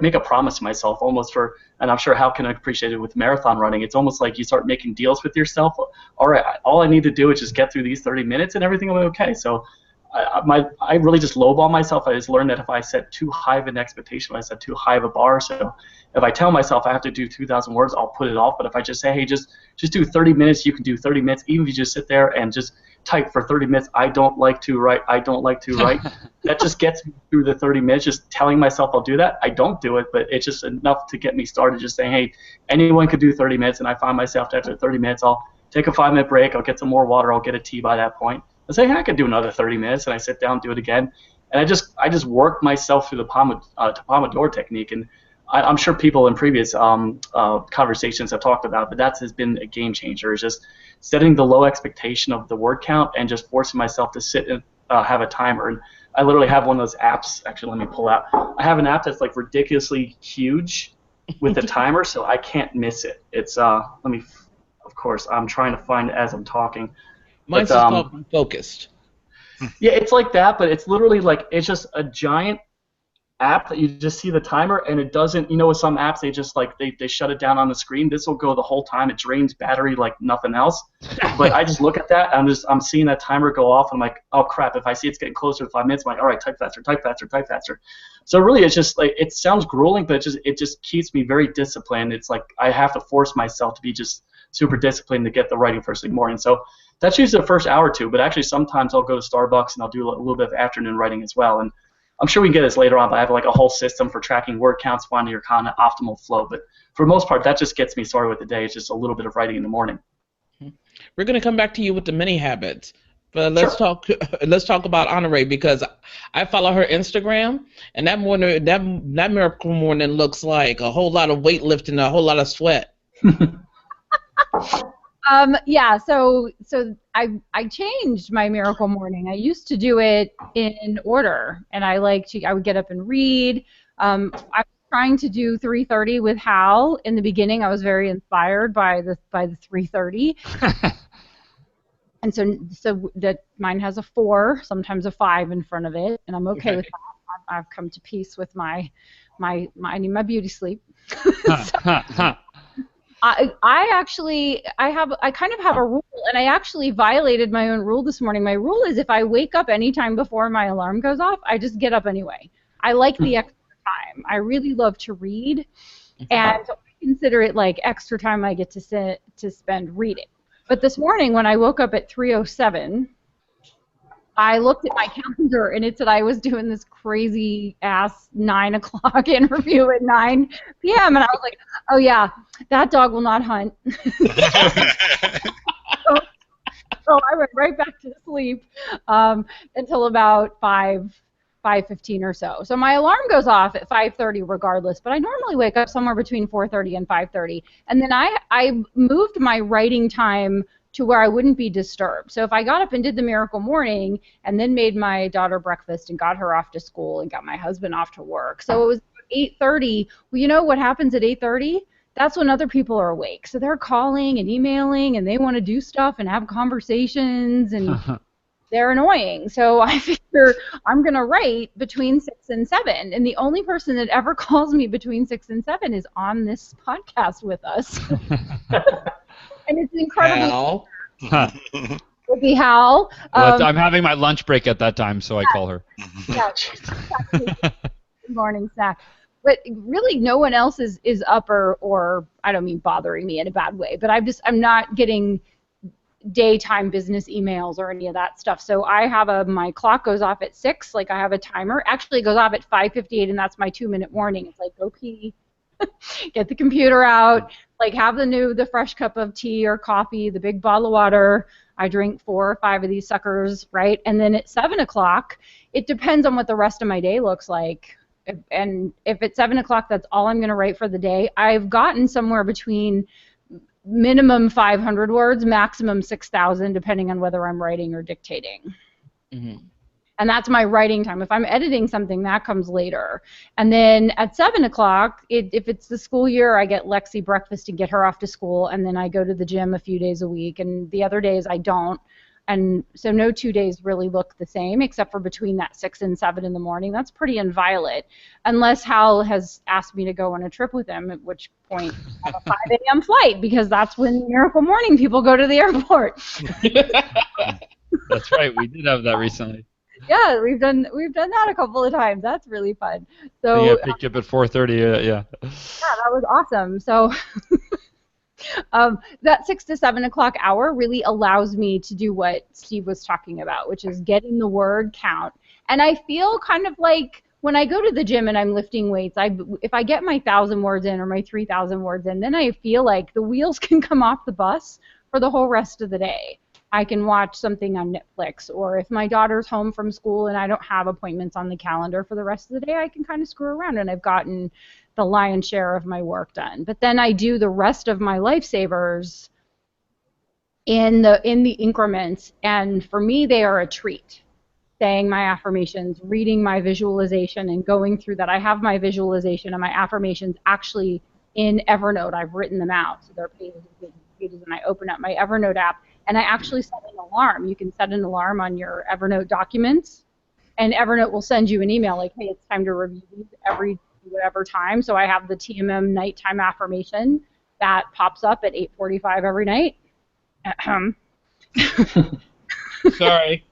make a promise to myself almost and I'm sure Hal can appreciate it with marathon running. It's almost like you start making deals with yourself. All right, all I need to do is just get through these 30 minutes and everything will be okay. So I really just lowball myself. I just learned that if I set too high of an expectation, I set too high of a bar. So if I tell myself I have to do 2,000 words, I'll put it off. But if I just say, hey, just do 30 minutes, you can do 30 minutes. Even if you just sit there and just type for 30 minutes, I don't like to write. That just gets me through the 30 minutes, just telling myself I'll do that. I don't do it, but it's just enough to get me started, just saying, hey, anyone could do 30 minutes. And I find myself after 30 minutes, I'll take a 5-minute break. I'll get some more water. I'll get a tea by that point. I say, hey, I could do another 30 minutes, and I sit down, do it again, and I just work myself through the Pomodoro technique, and I'm sure people in previous conversations have talked about, but that has been a game changer. Is just setting the low expectation of the word count and just forcing myself to sit and have a timer. And I literally have one of those apps. Actually, let me pull out. I have an app that's like ridiculously huge with a timer, so I can't miss it. It's of course, I'm trying to find it as I'm talking. Mine's just called Focused. Yeah, it's like that, but it's literally like it's just a giant app that you just see the timer, and it doesn't. With some apps they just like they shut it down on the screen. This will go the whole time. It drains battery like nothing else. But I just look at that, and I'm seeing that timer go off, and I'm like, oh crap! If I see it's getting closer to 5 minutes, I'm like, all right, type faster, type faster, type faster. So really, it's just like it sounds grueling, but it just keeps me very disciplined. It's like I have to force myself to be just super disciplined to get the writing first thing morning. So that's usually the first hour or two, but actually sometimes I'll go to Starbucks and I'll do a little bit of afternoon writing as well. And I'm sure we can get this later on, but I have like a whole system for tracking word counts, finding your kind of optimal flow. But for the most part, that just gets me started with the day. It's just a little bit of writing in the morning. We're going to come back to you with the mini habits. But let's talk about Honorée, because I follow her Instagram, and that Miracle Morning looks like a whole lot of weightlifting, a whole lot of sweat. Yeah, so I changed my Miracle Morning. I used to do it in order, and I would get up and read. I was trying to do 3:30 with Hal in the beginning. I was very inspired by the 3:30. And so that mine has a 4, sometimes a 5 in front of it, and I'm okay with that. I've come to peace with my I need my beauty sleep. I kind of have a rule, and I actually violated my own rule this morning. My rule is if I wake up anytime before my alarm goes off, I just get up anyway. I like the extra time. I really love to read, and so I consider it like extra time I get to spend reading. But this morning when I woke up at 3:07, I looked at my calendar and it said I was doing this crazy ass 9 o'clock interview at 9 p.m. and I was like, oh yeah, that dog will not hunt. So I went right back to sleep until about 5:15 or so. So my alarm goes off at 5:30 regardless, but I normally wake up somewhere between 4:30 and 5:30. And then I moved my writing time to where I wouldn't be disturbed. So if I got up and did the Miracle Morning and then made my daughter breakfast and got her off to school and got my husband off to work. So it was 8:30. Well, you know what happens at 8:30? That's when other people are awake. So they're calling and emailing and they want to do stuff and have conversations and they're annoying. So I figure I'm going to write between 6 and 7. And the only person that ever calls me between 6 and 7 is on this podcast with us. And it's incredible. Hal. Would be Hal. Well, I'm having my lunch break at that time, so I call her. Yeah, morning snack. But really, no one else is up or I don't mean bothering me in a bad way, but I'm not getting daytime business emails or any of that stuff. So I have my clock goes off at 6. Like I have a timer. Actually, it goes off at 5:58, and that's my 2-minute warning. It's like go pee, get the computer out. Like have the fresh cup of tea or coffee, the big bottle of water. I drink 4 or 5 of these suckers, right? And then at 7 o'clock, it depends on what the rest of my day looks like. And if at 7 o'clock, that's all I'm going to write for the day. I've gotten somewhere between minimum 500 words, maximum 6,000, depending on whether I'm writing or dictating. Mm-hmm. And that's my writing time. If I'm editing something, that comes later. And then at 7 o'clock, if it's the school year, I get Lexi breakfast and get her off to school, and then I go to the gym a few days a week, and the other days I don't. And so no 2 days really look the same, except for between that 6 and 7 in the morning. That's pretty inviolate, unless Hal has asked me to go on a trip with him, at which point I have a 5 a.m. flight, because that's when Miracle Morning people go to the airport. That's right. We did have that recently. Yeah, we've done that a couple of times. That's really fun. So yeah, picked up at 4:30. Yeah. Yeah, that was awesome. So that 6 to 7 o'clock hour really allows me to do what Steve was talking about, which is getting the word count. And I feel kind of like when I go to the gym and I'm lifting weights, if I get my 1,000 words in or my 3,000 words in, then I feel like the wheels can come off the bus for the whole rest of the day. I can watch something on Netflix, or if my daughter's home from school and I don't have appointments on the calendar for the rest of the day, I can kind of screw around and I've gotten the lion's share of my work done. But then I do the rest of my lifesavers in the increments, and for me they are a treat. Saying my affirmations, reading my visualization, and going through that. I have my visualization and my affirmations actually in Evernote. I've written them out, so they're pages and pages, and I open up my Evernote app. And I actually set an alarm. You can set an alarm on your Evernote documents, and Evernote will send you an email like, hey, it's time to review these every whatever time. So I have the TMM nighttime affirmation that pops up at 8:45 every night. Sorry.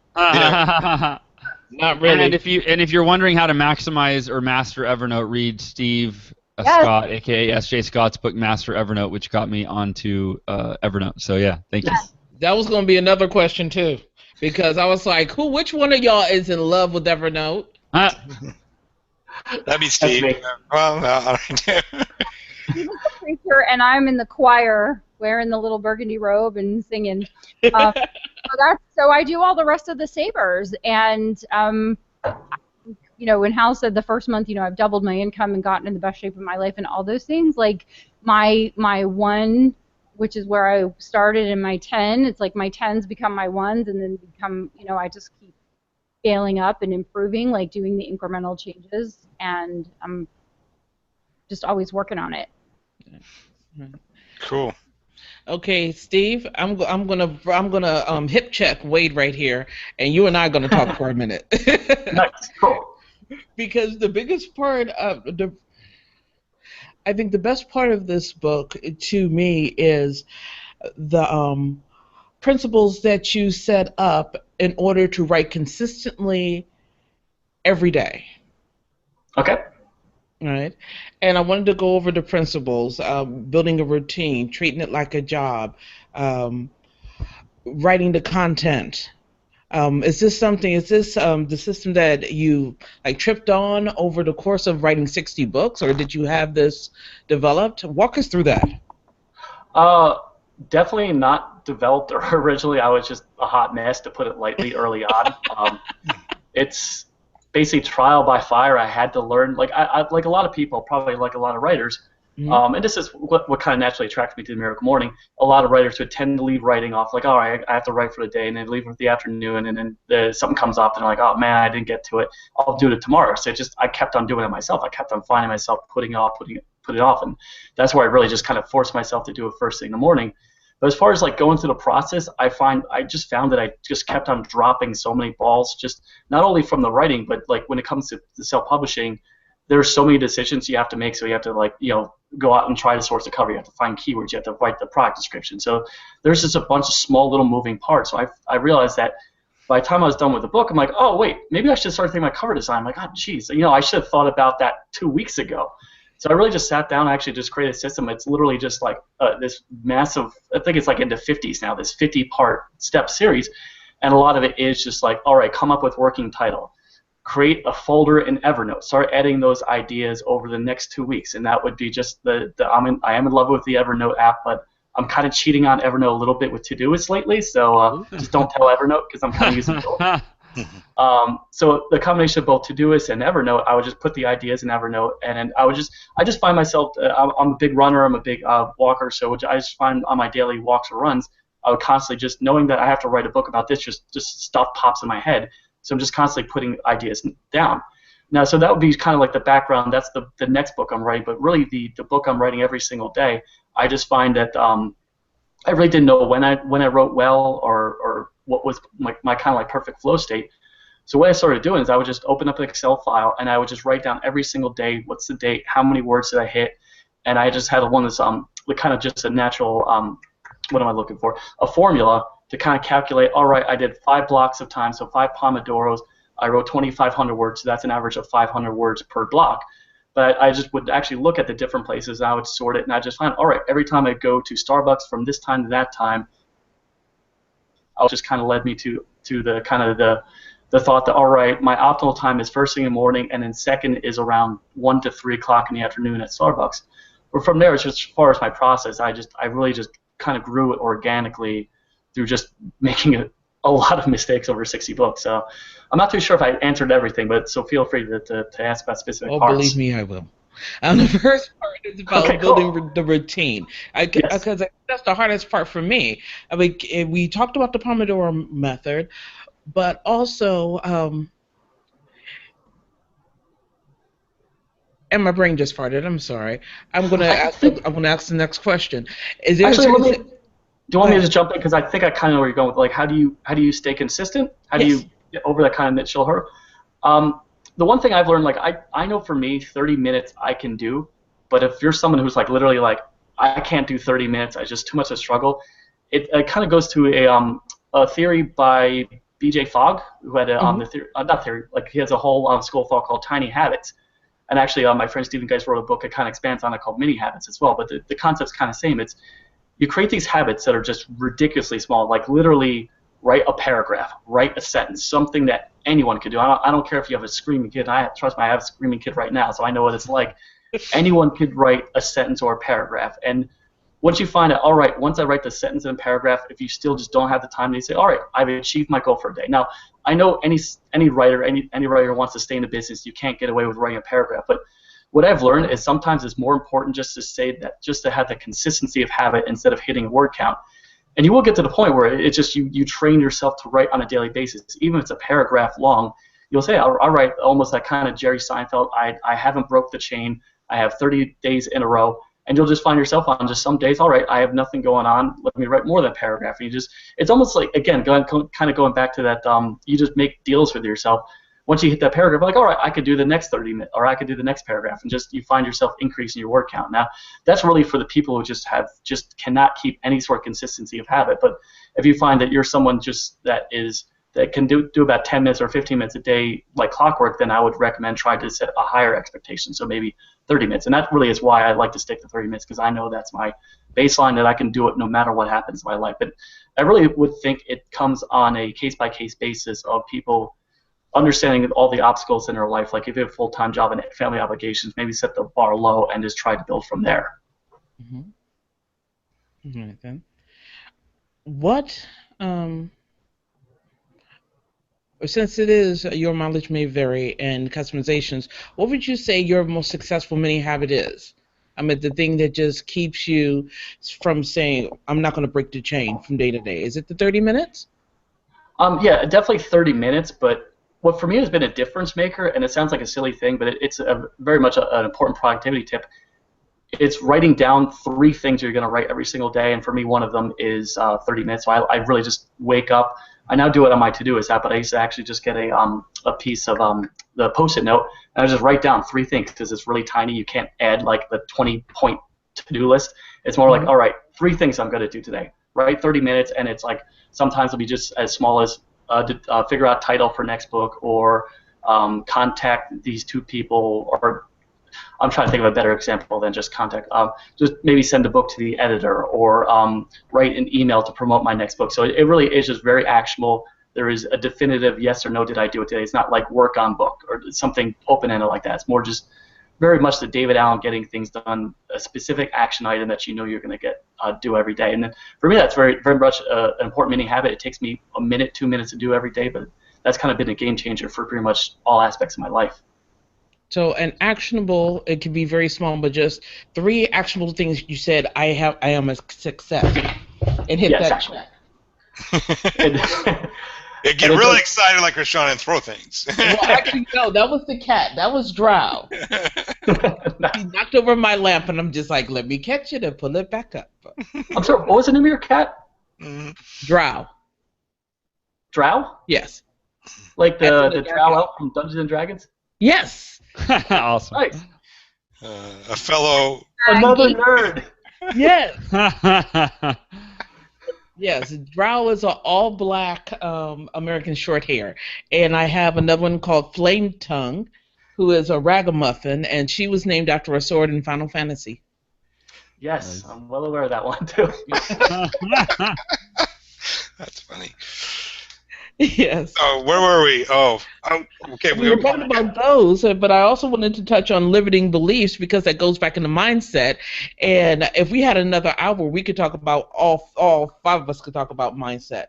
Not really. And if you're wondering how to maximize or master Evernote, read Steve Scott, aka SJ Scott's book Master Evernote, which got me onto Evernote. So yeah, thank you. That was going to be another question too, because I was like, which one of y'all is in love with Evernote? That'd be Steve. Well, no, I don't know. He's the preacher, and I'm in the choir wearing the little burgundy robe and singing. So I do all the rest of the savers, and when Hal said the first month, I've doubled my income and gotten in the best shape of my life and all those things, like my 1, which is where I started, in my 10, it's like my 10s become my 1s, and then become, I just keep scaling up and improving, like doing the incremental changes, and just always working on it. Cool. Okay, Steve, I'm gonna hip check Wade right here, and you and I are gonna talk for a minute. Nice, cool. Because the biggest part of I think the best part of this book to me is the principles that you set up in order to write consistently every day. Okay. All right. And I wanted to go over the principles, building a routine, treating it like a job, writing the content. Is this the system that you like tripped on over the course of writing 60 books, or did you have this developed? Walk us through that. Definitely not developed originally. I was just a hot mess, to put it lightly, early on. It's basically trial by fire. I had to learn, like like a lot of people, probably like a lot of writers, and this is what kind of naturally attracted me to the Miracle Morning. A lot of writers would tend to leave writing off, like, all right, I have to write for the day, and then leave for the afternoon, and then something comes up, and I'm like, oh man, I didn't get to it. I'll do it tomorrow. So I kept on doing it myself. I kept on finding myself putting it off, and that's where I really just kind of forced myself to do it first thing in the morning. But as far as like going through the process, I just found that I just kept on dropping so many balls, just not only from the writing, but like when it comes to self-publishing, there's so many decisions you have to make. So you have to, like, go out and try to source the cover. You have to find keywords. You have to write the product description. So there's just a bunch of small little moving parts. So I realized that by the time I was done with the book, I'm like, oh wait, maybe I should start thinking about cover design. I'm like, oh geez, I should have thought about that 2 weeks ago. So I really just sat down and actually just created a system. It's literally just like this massive, I think it's like into 50s now, this 50-part step series. And a lot of it is just like, all right, come up with working title. Create a folder in Evernote. Start adding those ideas over the next 2 weeks. And that would be just I am in love with the Evernote app, but I'm kind of cheating on Evernote a little bit with Todoist lately. So just don't tell Evernote, because I'm kind of using both. So the combination of both Todoist and Evernote, I would just put the ideas in Evernote, and I just find myself, I'm a big runner, I'm a big walker, so I just find on my daily walks or runs, I would constantly, just knowing that I have to write a book about this, just stuff pops in my head, so I'm just constantly putting ideas down. Now, so that would be kind of like the background. That's the next book I'm writing, but really the book I'm writing every single day, I just find that I really didn't know when I wrote well, or what was my kind of like perfect flow state. So what I started doing is I would just open up an Excel file, and I would just write down every single day, what's the date, how many words did I hit, and I just had one that's kind of just a natural, what am I looking for, a formula to kind of calculate, all right, I did 5 blocks of time, so 5 Pomodoros, I wrote 2,500 words, so that's an average of 500 words per block. But I just would actually look at the different places, and I would sort it, and I just find, all right, every time I go to Starbucks from this time to that time, it just kind of led me to the kind of the thought that, all right, my optimal time is first thing in the morning, and then second is around 1 to 3 o'clock in the afternoon at Starbucks. But from there, it's just, as far as my process, I really just kind of grew it organically through just making a lot of mistakes over 60 books. So I'm not too sure if I answered everything, but so feel free to ask about specific parts. Oh, believe me, I will. The first part is about building the routine, because that's the hardest part for me. I mean, we talked about the Pomodoro method, but also, and my brain just farted. I'm sorry. I'm gonna ask the next question. Is there actually, do you want me to just jump in, because I think I kind of know where you're going with, like, how do you stay consistent? How do you get over that kind of initial hurdle? The one thing I've learned, like, I know for me, 30 minutes I can do, but if you're someone who's like literally like, I can't do 30 minutes, it's just too much of a struggle. It kind of goes to a theory by B.J. Fogg, who had he has a whole school of thought called Tiny Habits. And actually, my friend Stephen Geist wrote a book that kind of expands on it called Mini Habits as well. But the concept's kind of same. It's you create these habits that are just ridiculously small, like literally write a paragraph, write a sentence, something that anyone could do. I don't care if you have a screaming kid. Trust me, I have a screaming kid right now, so I know what it's like. Anyone could write a sentence or a paragraph. And once you find out, all right, once I write the sentence and paragraph, if you still just don't have the time, you say, all right, I've achieved my goal for a day. Now, I know any writer who wants to stay in the business, you can't get away with writing a paragraph. But what I've learned is sometimes it's more important just to have the consistency of habit instead of hitting a word count. And you will get to the point where it's just you train yourself to write on a daily basis. Even if it's a paragraph long, you'll say, all right, almost like kind of Jerry Seinfeld, I haven't broke the chain. I have 30 days in a row. And you'll just find yourself on just some days, all right, I have nothing going on. Let me write more than a paragraph. And it's almost like, again, kind of going back to that, you just make deals with yourself. Once you hit that paragraph, like, all right, I could do the next 30 minutes, or I could do the next paragraph, and you find yourself increasing your word count. Now, that's really for the people who just cannot keep any sort of consistency of habit. But if you find that you're someone that can do about 10 minutes or 15 minutes a day like clockwork, then I would recommend trying to set a higher expectation, so maybe 30 minutes. And that really is why I like to stick to 30 minutes, because I know that's my baseline, that I can do it no matter what happens in my life. But I really would think it comes on a case-by-case basis of people understanding all the obstacles in their life. Like if you have a full-time job and family obligations, maybe set the bar low and just try to build from there. Mm-hmm. All right, then. What... Since it is your mileage may vary and customizations, what would you say your most successful mini habit is? I mean, the thing that just keeps you from saying, I'm not going to break the chain from day to day. Is it the 30 minutes? Yeah, definitely 30 minutes, but what for me has been a difference maker, and it sounds like a silly thing, but it's very much an important productivity tip. It's writing down 3 things you're going to write every single day, and for me, one of them is 30 minutes. So I really just wake up. I now do it on my to-do app, but I used to actually just get a piece of the Post-it note, and I just write down 3 things because it's really tiny. You can't add like the 20-point to-do list. It's more like, all right, 3 things I'm going to do today. Write 30 minutes, and it's like sometimes it'll be just as small as figure out title for next book, or contact these 2 people, or I'm trying to think of a better example than just contact. Just maybe send a book to the editor, or write an email to promote my next book. So it really is just very actionable. There is a definitive yes or no, did I do it today? It's not like work on book or something open-ended like that. It's more just very much the David Allen getting things done, a specific action item that you know you're going to do every day. And then for me, that's very, very much an important mini habit. It takes me a minute, 2 minutes to do every day, but that's kind of been a game changer for pretty much all aspects of my life. So an actionable, it can be very small, but just 3 actionable things you said, I am a success. And hit that check. It get really excited like Rashawn and throw things. Well, actually, no, that was the cat. That was Drow. He knocked over my lamp, and I'm just like, let me catch it and pull it back up. I'm sorry, what was the name of your cat? Drow. Drow? Yes. Like the Drow elf from Dungeons and Dragons? Yes. Awesome. Nice. A fellow... Another nerd. Yes. Yes, Drow is an all-black American short hair. And I have another one called Flame Tongue, who is a ragamuffin, and she was named after a sword in Final Fantasy. Yes, I'm well aware of that one, too. That's funny. Yes. Oh, where were we? Okay. We were talking about those, but I also wanted to touch on limiting beliefs because that goes back into mindset. And if we had another hour, we could talk about all 5 of us could talk about mindset.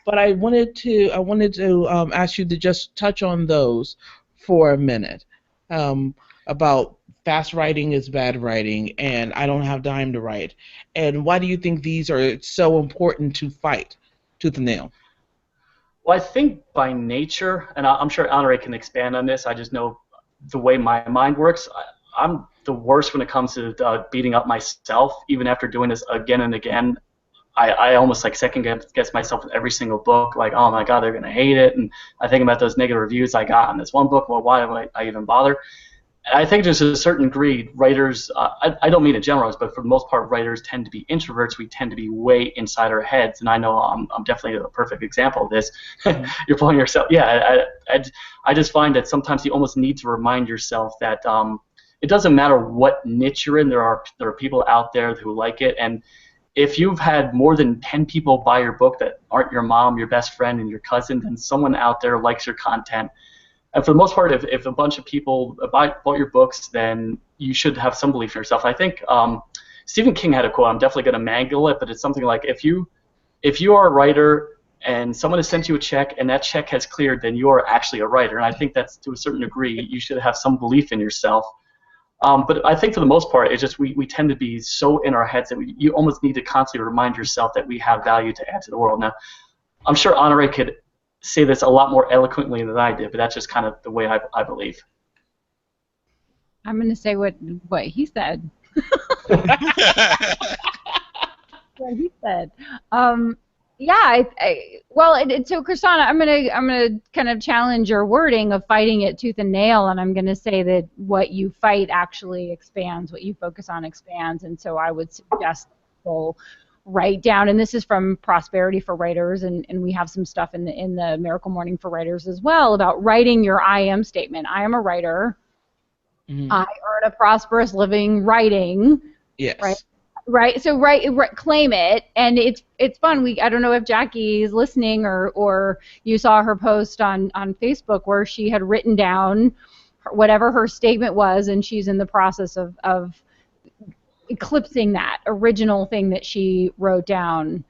But I wanted to ask you to just touch on those for a minute about fast writing is bad writing, and I don't have time to write. And why do you think these are so important to fight tooth and nail? Well, I think by nature, and I'm sure Honorée can expand on this, I just know the way my mind works, I'm the worst when it comes to beating up myself. Even after doing this again and again, I almost like second guess myself with every single book, like, oh my God, they're going to hate it. And I think about those negative reviews I got on this one book, well, why would I even bother? I think there's a certain degree, writers, I don't mean in general, but for the most part, writers tend to be introverts. We tend to be way inside our heads, and I know I'm definitely a perfect example of this. You're pulling yourself. Yeah, I just find that sometimes you almost need to remind yourself that it doesn't matter what niche you're in. There are people out there who like it, and if you've had more than 10 people buy your book that aren't your mom, your best friend, and your cousin, then someone out there likes your content. And for the most part, if a bunch of people bought your books, then you should have some belief in yourself. I think Stephen King had a quote. I'm definitely going to mangle it, but it's something like, if you are a writer and someone has sent you a check and that check has cleared, then you are actually a writer. And I think that's, to a certain degree, you should have some belief in yourself. But I think for the most part, it's just we tend to be so in our heads that you almost need to constantly remind yourself that we have value to add to the world. Now, I'm sure Honorée could say this a lot more eloquently than I did, but that's just kind of the way I believe. I'm going to say what he said. What he said. Yeah. So Kristana, I'm gonna kind of challenge your wording of fighting it tooth and nail, and I'm gonna say that what you fight actually expands, what you focus on expands, and so I would suggest people write down, and this is from Prosperity for Writers, and we have some stuff in the Miracle Morning for Writers as well about writing your I am statement. I am a writer. Mm-hmm. I earn a prosperous living writing. Yes. Right. So claim it, and it's fun. I don't know if Jackie's listening or you saw her post on Facebook where she had written down whatever her statement was, and she's in the process of eclipsing that original thing that she wrote down.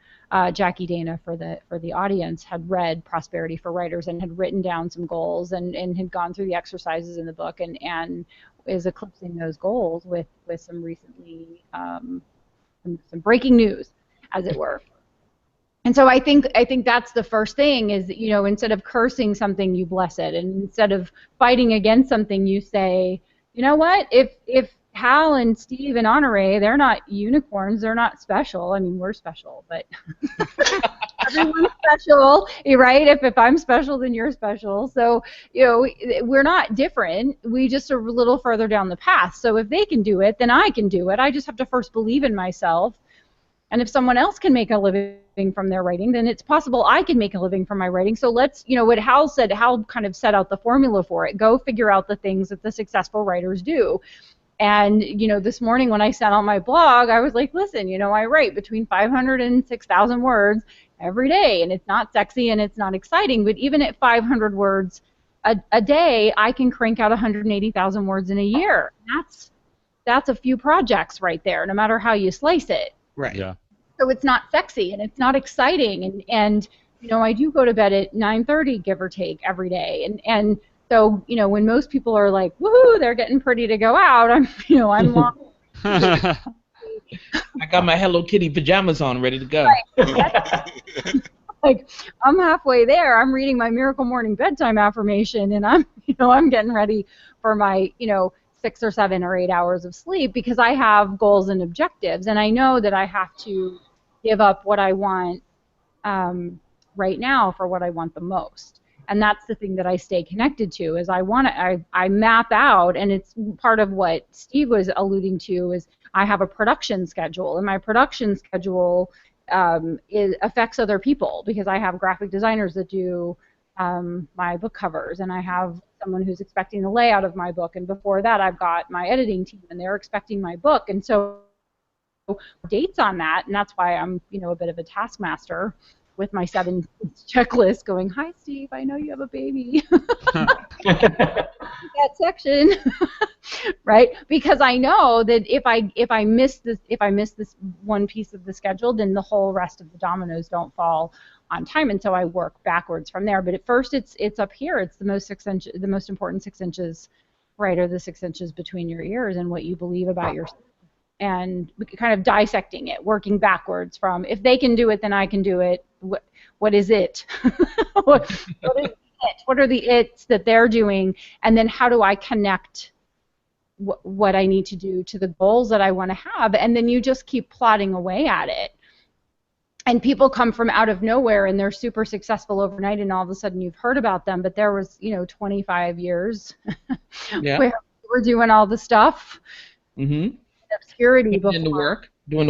Jackie Dana for the audience had read Prosperity for Writers and had written down some goals and had gone through the exercises in the book and is eclipsing those goals with some recently some breaking news, as it were. And so I think that's the first thing is that, instead of cursing something, you bless it, and instead of fighting against something, you say, you know what, if Hal and Steve and Honorée, they're not unicorns, they're not special. I mean, we're special, but everyone's special, right? If I'm special, then you're special. So, we're not different. We just are a little further down the path. So if they can do it, then I can do it. I just have to first believe in myself. And if someone else can make a living from their writing, then it's possible I can make a living from my writing. So let's, what Hal said, Hal kind of set out the formula for it. Go figure out the things that the successful writers do. And, this morning when I sent out my blog, I was like, listen, I write between 500 and 6,000 words every day, and it's not sexy and it's not exciting, but even at 500 words a day, I can crank out 180,000 words in a year. That's a few projects right there, no matter how you slice it. Right. Yeah. So it's not sexy and it's not exciting, and I do go to bed at 9:30, give or take, every day, and so, when most people are like, woohoo, they're getting pretty to go out, I'm long. I got my Hello Kitty pajamas on, ready to go. Right. Like, I'm halfway there. I'm reading my Miracle Morning bedtime affirmation, and I'm getting ready for my, 6 or 7 or 8 hours of sleep because I have goals and objectives, and I know that I have to give up what I want right now for what I want the most. And that's the thing that I stay connected to is I map out, and it's part of what Steve was alluding to is I have a production schedule, and my production schedule affects other people because I have graphic designers that do my book covers, and I have someone who's expecting the layout of my book, and before that I've got my editing team, and they're expecting my book, and so dates on that, and that's why I'm a bit of a taskmaster with my 7 checklist going, hi Steve, I know you have a baby. That section. Right? Because I know that if I miss this one piece of the schedule, then the whole rest of the dominoes don't fall on time, and so I work backwards from there. But at first it's up here. It's the most important 6 inches, right, or the 6 inches between your ears and what you believe about yourself. And kind of dissecting it, working backwards from if they can do it, then I can do it. What is it? what is it? What are the it's that they're doing? And then how do I connect what I need to do to the goals that I want to have? And then you just keep plodding away at it. And people come from out of nowhere and they're super successful overnight, and all of a sudden you've heard about them. But there was 25 years where we're doing all the stuff. Mm-hmm. Obscurity before. Doing the work. Doing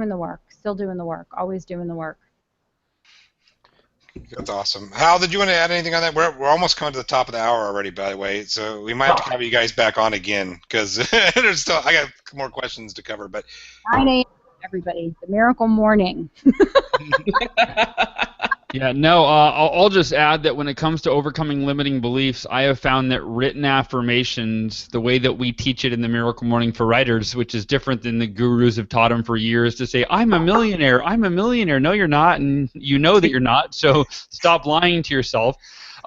the work, still doing the work, always doing the work. That's awesome. Hal, did you want to add anything on that? We're almost coming to the top of the hour already, by the way, so we might have to have you guys back on again because I got more questions to cover. But 9 a.m. everybody, the Miracle Morning. Yeah, no, I'll just add that when it comes to overcoming limiting beliefs, I have found that written affirmations, the way that we teach it in the Miracle Morning for Writers, which is different than the gurus have taught them for years to say, I'm a millionaire. No, you're not, and you know that you're not, so stop lying to yourself.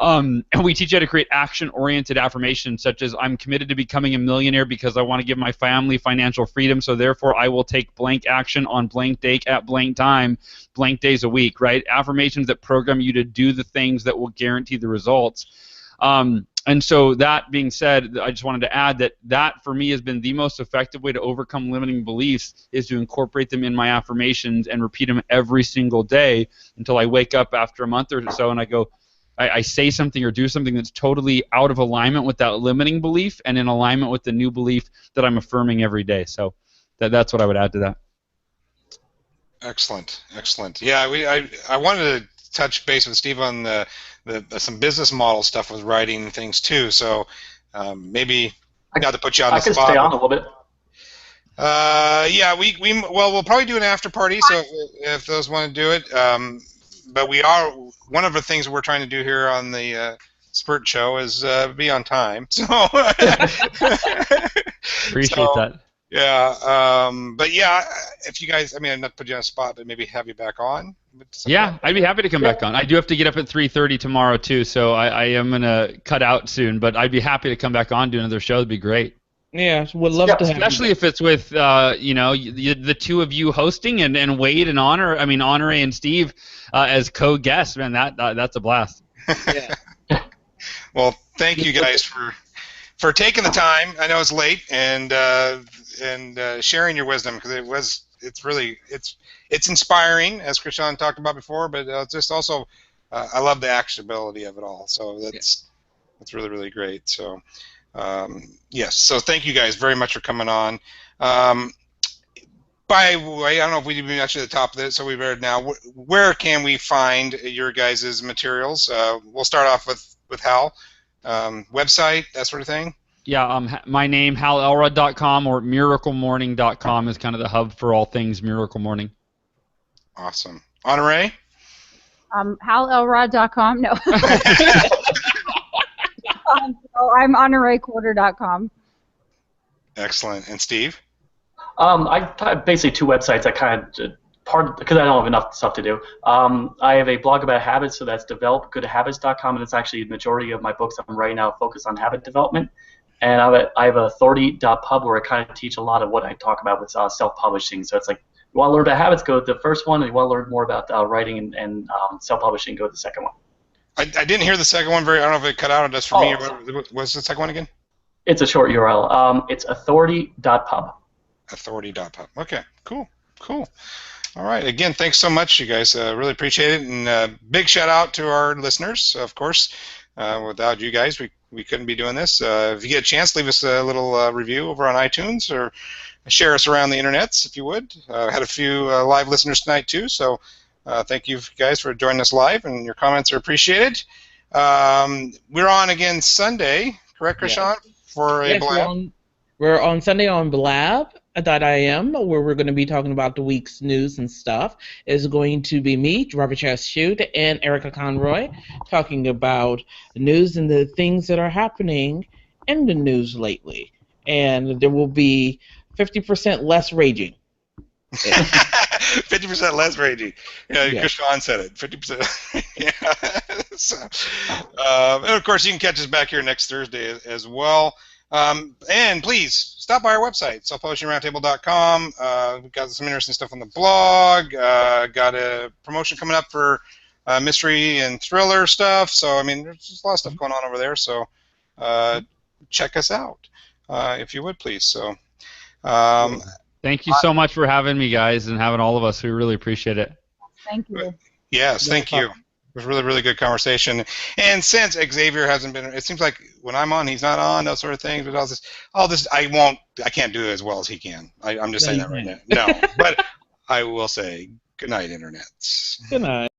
And we teach you how to create action-oriented affirmations such as I'm committed to becoming a millionaire because I want to give my family financial freedom, so therefore I will take blank action on blank date at blank time, blank days a week, right? Affirmations that program you to do the things that will guarantee the results. And so that being said, I just wanted to add that for me has been the most effective way to overcome limiting beliefs is to incorporate them in my affirmations and repeat them every single day until I wake up after a month or so and I say something or do something that's totally out of alignment with that limiting belief and in alignment with the new belief that I'm affirming every day. So that's what I would add to that. Excellent, excellent. Yeah, I wanted to touch base with Steve on some business model stuff with writing and things too. So maybe not to put you on the spot. I can stay on a little bit. Yeah, we'll probably do an after party. So if those want to do it, but one of the things we're trying to do here on the Spurt Show is be on time. So appreciate that. Yeah, but yeah, if you guys, I mean, I'm not put you on the spot, but maybe have you back on. Yeah, I'd be happy to come back on. I do have to get up at 3:30 tomorrow too, so I am gonna cut out soon. But I'd be happy to come back on, do another show. That'd be great. Yeah, would love to have especially you. If it's with the two of you hosting and Wade and Honorée and Steve as co-guests. Man, that's a blast. Yeah. Well, thank you guys for taking the time. I know it's late and sharing your wisdom because it's inspiring, as Krishan talked about before, but it's just also I love the actionability of it all. So that's really, really great. So yes, so thank you guys very much for coming on. By the way, I don't know if we didn't actually at the top of it, so we've heard now. Where can we find your guys' materials? We'll start off with Hal. Website, that sort of thing. Yeah, my name, halelrod.com or miraclemorning.com is kind of the hub for all things Miracle Morning. Awesome. Honorée? HalElrod.com. No. I'm HonoréeCorder.com. Excellent. And Steve? I basically two websites. I kind of because I don't have enough stuff to do. I have a blog about habits, so that's developgoodhabits.com, and it's actually the majority of my books I'm writing now focus on habit development. And I have authority.pub where I kind of teach a lot of what I talk about with self-publishing. So it's like, you want to learn about habits, go to the first one, and you want to learn more about writing and self-publishing, go to the second one. I didn't hear the second one I don't know if it cut out just for me. What's the second one again? It's a short URL. It's authority.pub. Authority.pub. Okay, cool. All right. Again, thanks so much, you guys. Really appreciate it. And big shout out to our listeners, of course. Without you guys, we couldn't be doing this. If you get a chance, leave us a little review over on iTunes or share us around the internets if you would. Had a few live listeners tonight too, so thank you guys for joining us live, and your comments are appreciated. We're on again Sunday, correct, Krishan? Yes. For a blab? We're on Sunday on blab.im, where we're going to be talking about the week's news and stuff. Is going to be me, Robert Chess Shute, and Erica Conroy, talking about news and the things that are happening in the news lately. And there will be 50% less raging. 50% less raging. Yeah, Krishan said it. 50%. Yeah. So, and of course, you can catch us back here next Thursday as well. And please stop by our website, selfpublishingroundtable.com. We've got some interesting stuff on the blog. Got a promotion coming up for mystery and thriller stuff. So I mean, there's just a lot of stuff going on over there. So check us out if you would, please. So. Thank you so much for having me, guys, and having all of us. We really appreciate it. Thank you. Yes, thank you. It was a really, really good conversation. And since Xavier hasn't been, it seems like when I'm on, he's not on, those sort of things. But all this, I can't do it as well as he can. I'm just saying that right now. No, but I will say good night, Internet. Good night.